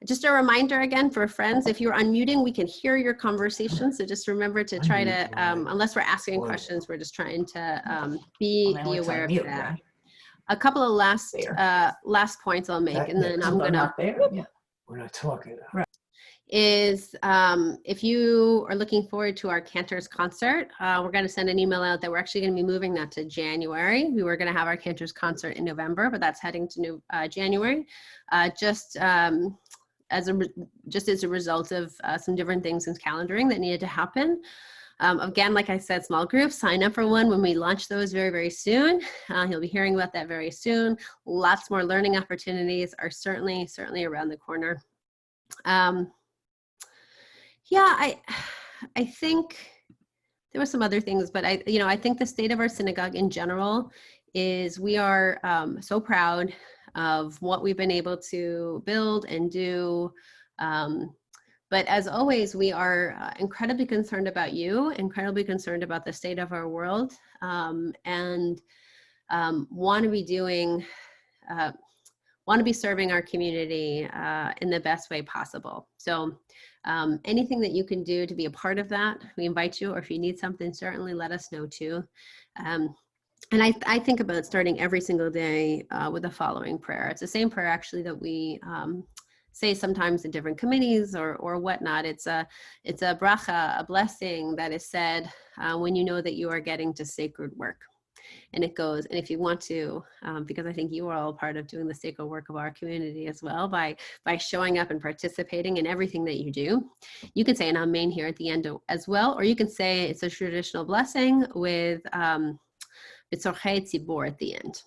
Just a reminder again for friends, if you're unmuting, we can hear your conversation. So just remember to try to, unless we're asking questions, we're just trying to be aware of that. Right? A couple of last points I'll make, and then I'm gonna. Yeah, we're not talking. Right. Is if you are looking forward to our Cantors concert, we're going to send an email out that we're actually going to be moving that to January. We were going to have our Cantors concert in November, but that's heading to January. Just as a result of some different things in calendaring that needed to happen. Again, like I said, small groups, sign up for one when we launch those very, very soon. You'll be hearing about that very soon. Lots more learning opportunities are certainly around the corner. I think there were some other things, but I think the state of our synagogue in general is we are so proud of what we've been able to build and do. But as always, we are incredibly concerned about you, incredibly concerned about the state of our world, and want to be serving our community in the best way possible. So anything that you can do to be a part of that, we invite you, or if you need something, certainly let us know too. And I think about starting every single day with the following prayer. It's the same prayer actually that we say sometimes in different committees or whatnot. It's a bracha, a blessing that is said when you know that you are getting to sacred work. And it goes, and if you want to, because I think you are all part of doing the sacred work of our community as well, by showing up and participating in everything that you do, you can say an amen here at the end as well, or you can say it's a traditional blessing with B'tzorchei tzibor at the end.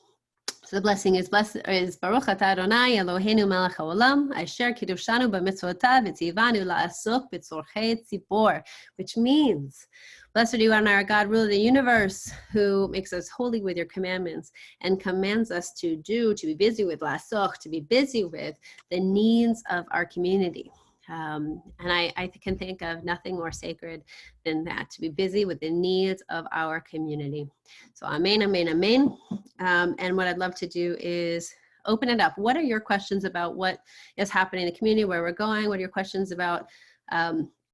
So the blessing is Baruch atah Adonai Eloheinu melech haolam asher kiddushanu b'mitzvotav v'tzivanu la'asok b'tzorchei tzibor, which means, blessed are you, our God, ruler of the universe, who makes us holy with your commandments and commands us to be busy with la'asok, to be busy with the needs of our community. And I can think of nothing more sacred than that, to be busy with the needs of our community. So amen, amen, amen. And what I'd love to do is open it up. What are your questions about what is happening in the community, where we're going? What are your questions about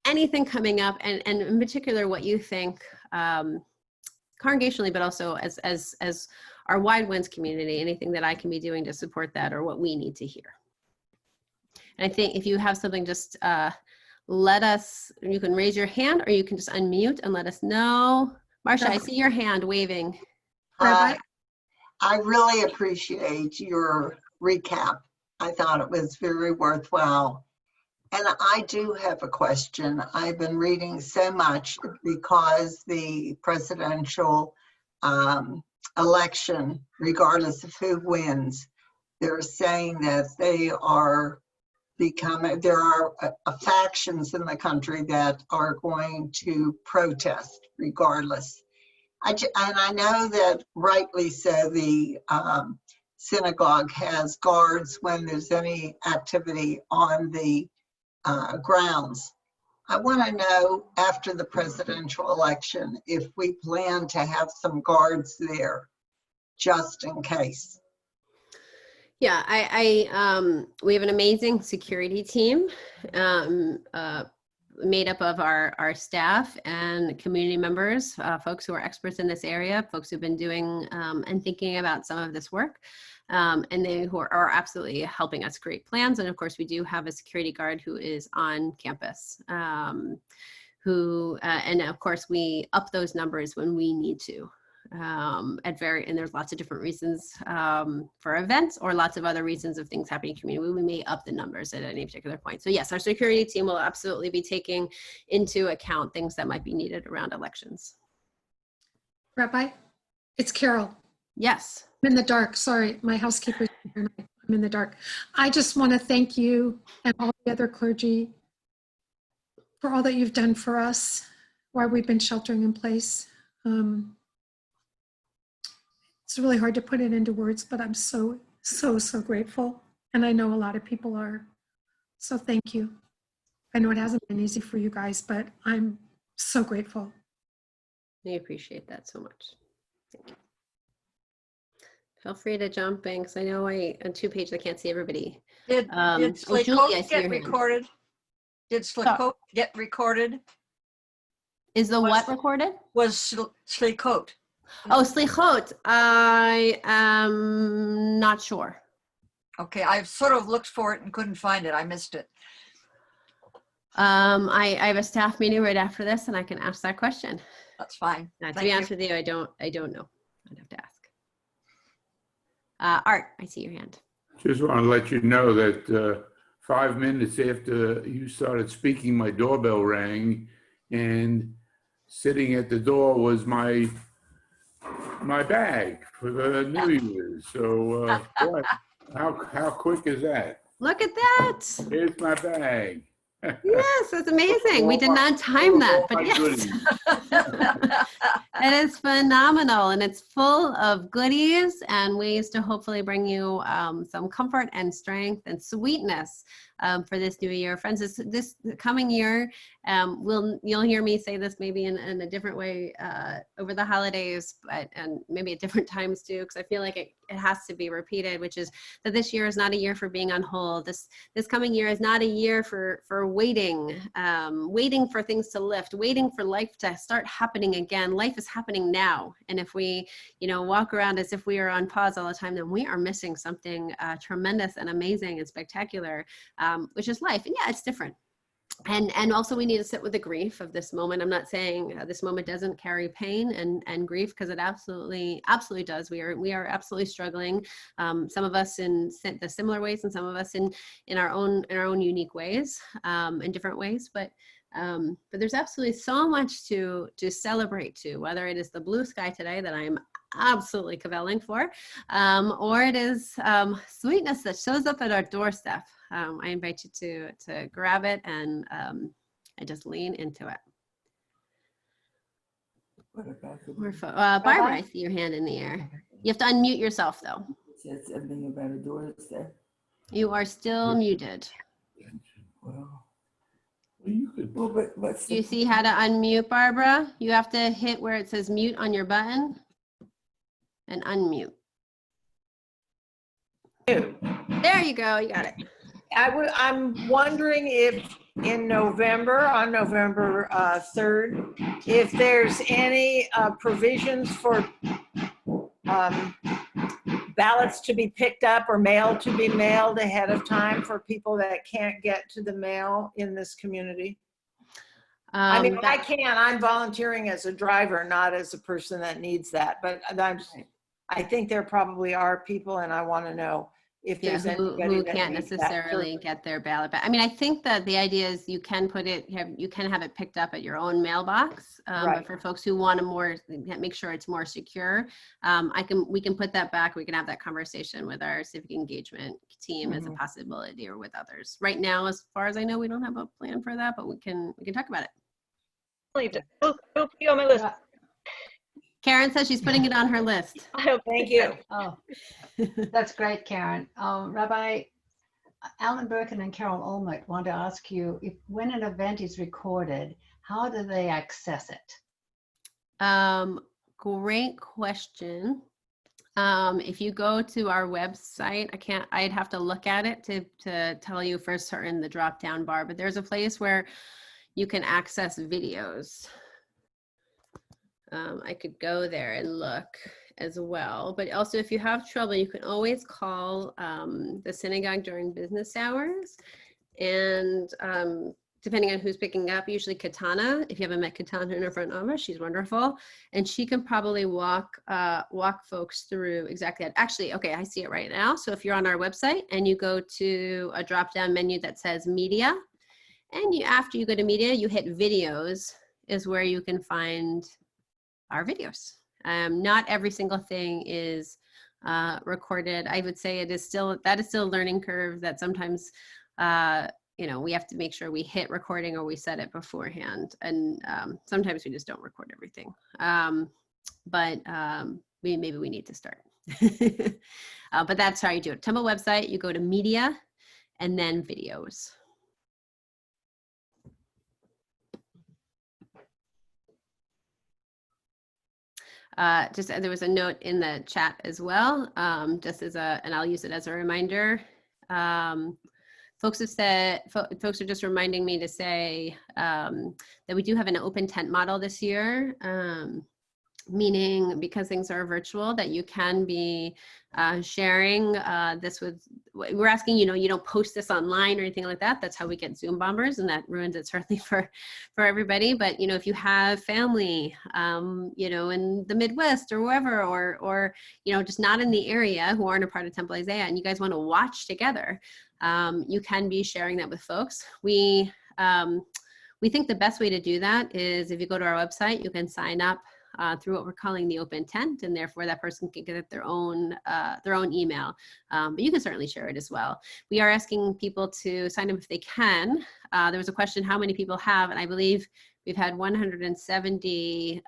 anything coming up, and in particular what you think congregationally, but also as our Wide Winds community, anything that I can be doing to support that, or what we need to hear. And I think if you have something, just let us, you can raise your hand, or you can just unmute and let us know. Marcia, I see your hand waving. I really appreciate your recap. I thought it was very worthwhile. And I do have a question. I've been reading so much because the presidential election, regardless of who wins, they're saying that they are there are factions in the country that are going to protest regardless. And I know that rightly so, the synagogue has guards when there's any activity on the grounds. I want to know, after the presidential election, if we plan to have some guards there just in case. Yeah, we have an amazing security team made up of our staff and community members, folks who are experts in this area, folks who've been doing and thinking about some of this work, and they who are absolutely helping us create plans. And of course, we do have a security guard who is on campus, and of course, we up those numbers when we need to. And there's lots of different reasons for events, or lots of other reasons of things happening in the community. We may up the numbers at any particular point. So yes, our security team will absolutely be taking into account things that might be needed around elections. Rabbi, it's Carol. Yes. I'm in the dark. Sorry, my housekeeper's here. I'm in the dark. I just want to thank you and all the other clergy for all that you've done for us while we've been sheltering in place. It's really hard to put it into words, but I'm so grateful. And I know a lot of people are. So thank you. I know it hasn't been easy for you guys, but I'm so grateful. I appreciate that so much. Thank you. Feel free to jump in, because I know on 2 pages I can't see everybody. Did Julie, get recorded? Did Slichot get recorded? Is the what recorded? Was Slichot. Oh, Slichot. I am not sure. Okay, I sort of looked for it and couldn't find it. I missed it. I have a staff meeting right after this, and I can ask that question. That's fine. To be honest with you, I don't know. I'd have to ask. Art, I see your hand. Just want to let you know that 5 minutes after you started speaking, my doorbell rang, and sitting at the door was my bag for the New Year's. So boy, how quick is that? Look at that. Here's my bag. Yes, that's amazing. We did not time that, but yes. It is phenomenal, and it's full of goodies and ways to hopefully bring you some comfort and strength and sweetness for this new year. Friends, this coming year, you'll hear me say this maybe in a different way over the holidays, and maybe at different times too, because I feel like it has to be repeated, which is that this year is not a year for being on hold. This coming year is not a year for waiting for things to lift, waiting for life to start happening again. Life is happening now. And if we, walk around as if we are on pause all the time, then we are missing something tremendous and amazing and spectacular which is life. And yeah, it's different. And also we need to sit with the grief of this moment. I'm not saying this moment doesn't carry pain and grief, because it absolutely does. We are absolutely struggling. Some of us in the similar ways, and some of us in our own unique ways, in different ways. But there's absolutely so much to celebrate too, whether it is the blue sky today that I'm absolutely cavelling for, or it is sweetness that shows up at our doorstep. I invite you to grab it and just lean into it. Barbara, I see your hand in the air. You have to unmute yourself though. You are still muted. Do you see how to unmute, Barbara? You have to hit where it says mute on your button and unmute. There you go, you got it. I'm wondering if on November 3rd, if there's any provisions for ballots to be picked up or mail to be mailed ahead of time for people that can't get to the mail in this community. I mean, I can't. I'm volunteering as a driver, not as a person that needs that. But I think there probably are people, and I want to know if there's anybody who that can't needs necessarily get their ballot back. I mean, I think that the idea is you can have it picked up at your own mailbox. But for folks who want to make sure it's more secure, we can put that back. We can have that conversation with our civic engagement team as a possibility, or with others. Right now, as far as I know, we don't have a plan for that, but we can talk about it. It'll be on my list. Karen says she's putting it on her list. Thank you. Oh, that's great, Karen. Rabbi Alan Birkin and Carol Olmert want to ask you, if when an event is recorded, how do they access it? Great question. If you go to our website, I'd have to look at it to tell you for certain the drop down bar, but there's a place where you can access videos. I could go there and look as well, but also if you have trouble, you can always call the synagogue during business hours, and depending on who's picking up, usually Katana. If you haven't met Katana in her front office, she's wonderful, and she can probably walk folks through exactly that. Actually, okay, I see it right now. So if you're on our website and you go to a drop-down menu that says media, and after you go to media, you hit videos, is where you can find our videos. Not every single thing is recorded. I would say that is still a learning curve that sometimes we have to make sure we hit recording or we set it beforehand, and sometimes we just don't record everything. But maybe we need to start. But that's how you do it. Temple website, you go to media and then videos. There was a note in the chat as well, and I'll use it as a reminder. Folks are just reminding me to say that we do have an open tent model this year, meaning because things are virtual, that you can be sharing this with, we're asking, you don't post this online or anything like that. That's how we get Zoom bombers, and that ruins it certainly for everybody. But, if you have family, in the Midwest or wherever, or just not in the area, who aren't a part of Temple Isaiah, and you guys want to watch together, you can be sharing that with folks. We think the best way to do that is if you go to our website, you can sign up through what we're calling the open tent, and therefore that person can get their own email. But you can certainly share it as well. We are asking people to sign up if they can. There was a question, how many people have, and I believe we've had 170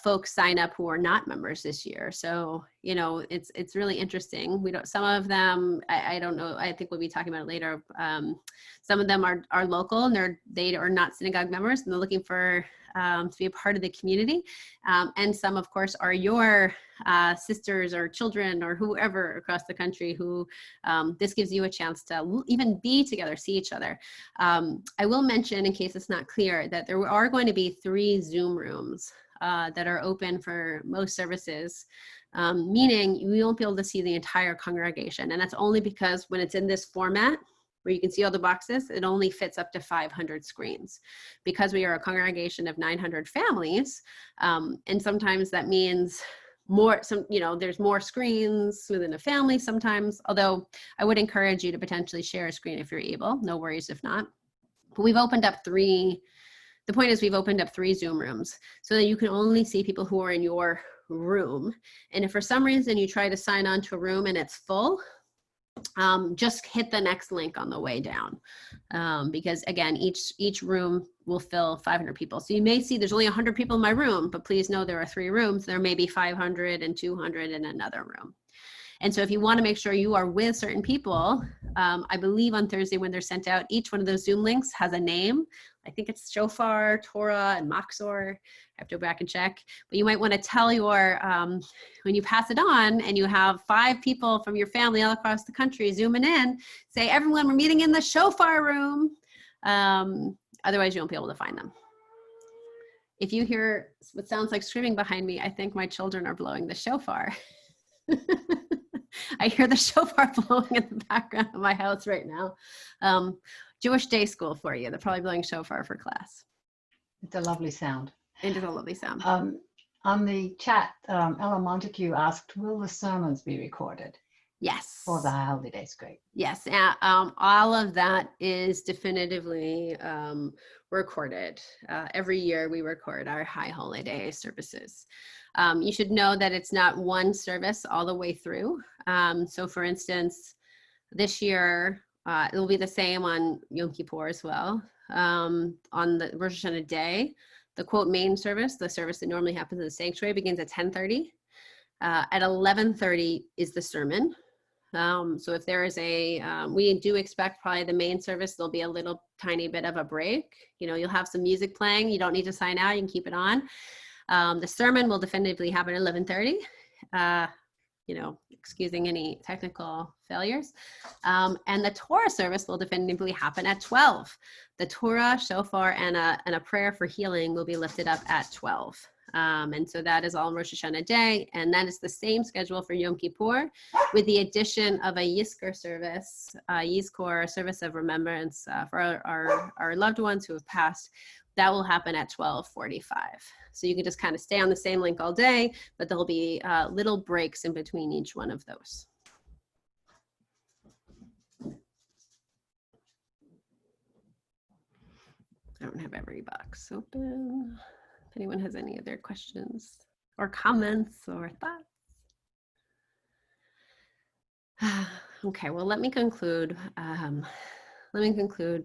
folks sign up who are not members this year. So, it's really interesting. Some of them, I don't know, I think we'll be talking about it later. Some of them are local, and they are not synagogue members, and they're looking for to be a part of the community. And some, of course, are your sisters or children or whoever across the country who this gives you a chance to even be together, see each other. I will mention, in case it's not clear, that there are going to be 3 Zoom rooms that are open for most services meaning you won't be able to see the entire congregation. And that's only because when it's in this format, where you can see all the boxes, it only fits up to 500 screens. Because we are a congregation of 900 families, and sometimes that means there's more screens within a family sometimes, although I would encourage you to potentially share a screen if you're able, no worries if not. But we've opened up the point is we've opened up 3 Zoom rooms so that you can only see people who are in your room. And if for some reason you try to sign on to a room and it's full, just hit the next link on the way down, because again, each room will fill 500 people. So you may see there's only 100 people in my room, but please know there are 3 rooms. There may be 500 and 200 in another room. And so if you want to make sure you are with certain people, I believe on Thursday when they're sent out, each one of those Zoom links has a name. I think it's Shofar, Torah, and Machzor. I have to go back and check. But you might want to tell your, when you pass it on and you have 5 people from your family all across the country zooming in, say, everyone, we're meeting in the Shofar room. Otherwise, you won't be able to find them. If you hear what sounds like screaming behind me, I think my children are blowing the shofar. I hear the shofar blowing in the background of my house right now. Jewish day school for you. They're probably blowing shofar for class. It's a lovely sound. It is a lovely sound. On the chat, Ella Montague asked, will the sermons be recorded? Yes. For the High Holy Days, great. Yes, all of that is definitively recorded. Every year we record our High Holy Day services. You should know that it's not one service all the way through. So for instance, this year, it will be the same on Yom Kippur as well. On the Rosh Hashanah day, the quote main service, the service that normally happens in the sanctuary, begins at 10:30. At 11:30 is the sermon. So if there is we do expect probably the main service, there'll be a little tiny bit of a break. You'll have some music playing. You don't need to sign out. You can keep it on. The sermon will definitively happen at 11:30. Excusing any technical failures. And the Torah service will definitively happen at 12. The Torah, shofar, and a prayer for healing will be lifted up at 12. And so that is all Rosh Hashanah day. And that is the same schedule for Yom Kippur, with the addition of a Yizkor service, Yizkor, a service of remembrance for our loved ones who have passed. That will happen at 12:45. So you can just kind of stay on the same link all day, but there'll be little breaks in between each one of those. I don't have every box open. If anyone has any other questions or comments or thoughts. Okay, well, let me conclude.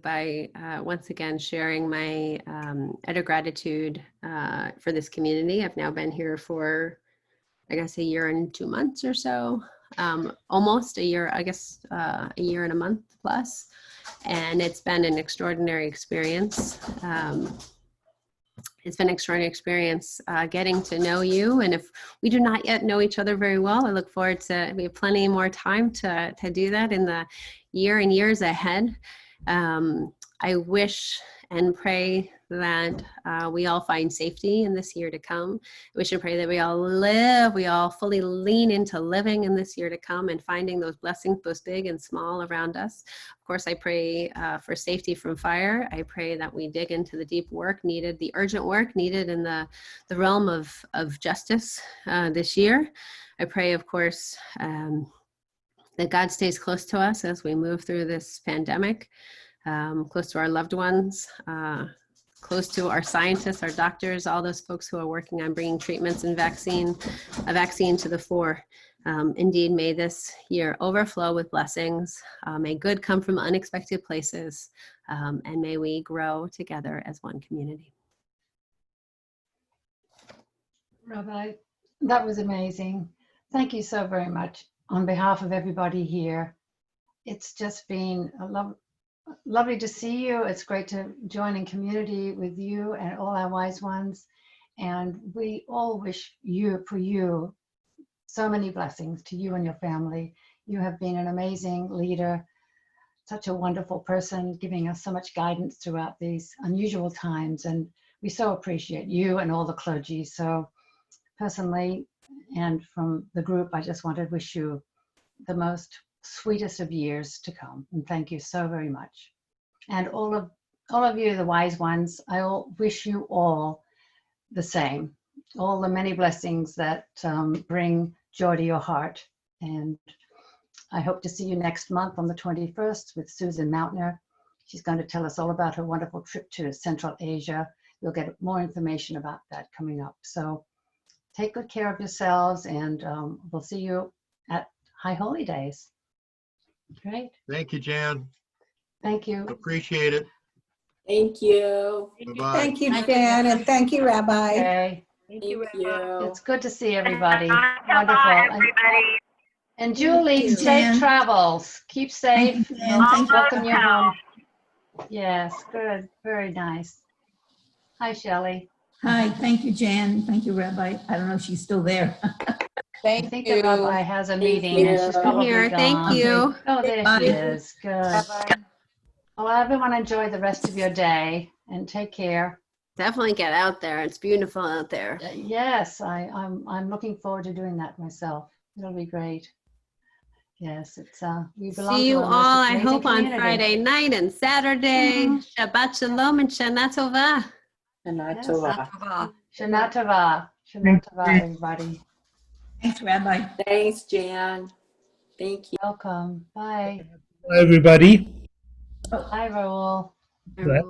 By once again sharing my utter gratitude for this community. I've now been here for, I guess, a year and 2 months or so, almost a year, I guess, a year and a month plus. And it's been an extraordinary experience. It's been an extraordinary experience getting to know you. And if we do not yet know each other very well, I look forward to, we have plenty more time to do that in the year and years ahead. I wish and pray that we all find safety in this year to come. I wish and pray that we all fully lean into living in this year to come and finding those blessings, both big and small, around us. Of course, I pray for safety from fire. I pray that we dig into the deep work needed, the urgent work needed in the realm of justice this year. I pray, of course, that God stays close to us as we move through this pandemic, close to our loved ones, close to our scientists, our doctors, all those folks who are working on bringing treatments and a vaccine to the fore. Indeed, may this year overflow with blessings. May good come from unexpected places, and may we grow together as one community. Rabbi, that was amazing. Thank you so very much. On behalf of everybody here, it's just been lovely to see you. It's great to join in community with you and all our wise ones. And we all wish for you so many blessings, to you and your family. You have been an amazing leader, such a wonderful person, giving us so much guidance throughout these unusual times. And we so appreciate you and all the clergy. So personally and from the group, I just wanted to wish you the most sweetest of years to come. And thank you so very much. And all of you, the wise ones, I wish you all the same. All the many blessings that bring joy to your heart. And I hope to see you next month on the 21st with Susan Mountner. She's going to tell us all about her wonderful trip to Central Asia. You'll get more information about that coming up. So take good care of yourselves, and we'll see you at High Holy Days. Great. Thank you, Jan. Thank you. Appreciate it. Thank you. Bye-bye. Thank you, Jan, and thank you, Rabbi. Okay. Thank you. It's good to see everybody. Wonderful. And Julie, you. safe travels. Keep safe. Jan. We'll Thank you. welcome you home. Yes, good. Very nice. Hi, Shelley. Hi, thank you, Jan. Thank you, Rabbi. I don't know if she's still there. I think the rabbi has a meeting and she's I'm probably here. gone. Thank you. Oh, there Bye. she is. Good. Well, everyone enjoy the rest of your day and take care. Definitely get out there. It's beautiful out there. Yes, I'm looking forward to doing that myself. It'll be great. Yes, it's we belong See to you a most all, I amazing hope, on community. Friday night and Saturday. Shabbat Shalom and Shana Tova. Yes. Tova. Shana Tova. Shana Tova, everybody. Thanks, Rabbi. Thanks, Jan. Thank you. Welcome. Bye. Everybody. Bye, Raul. Right.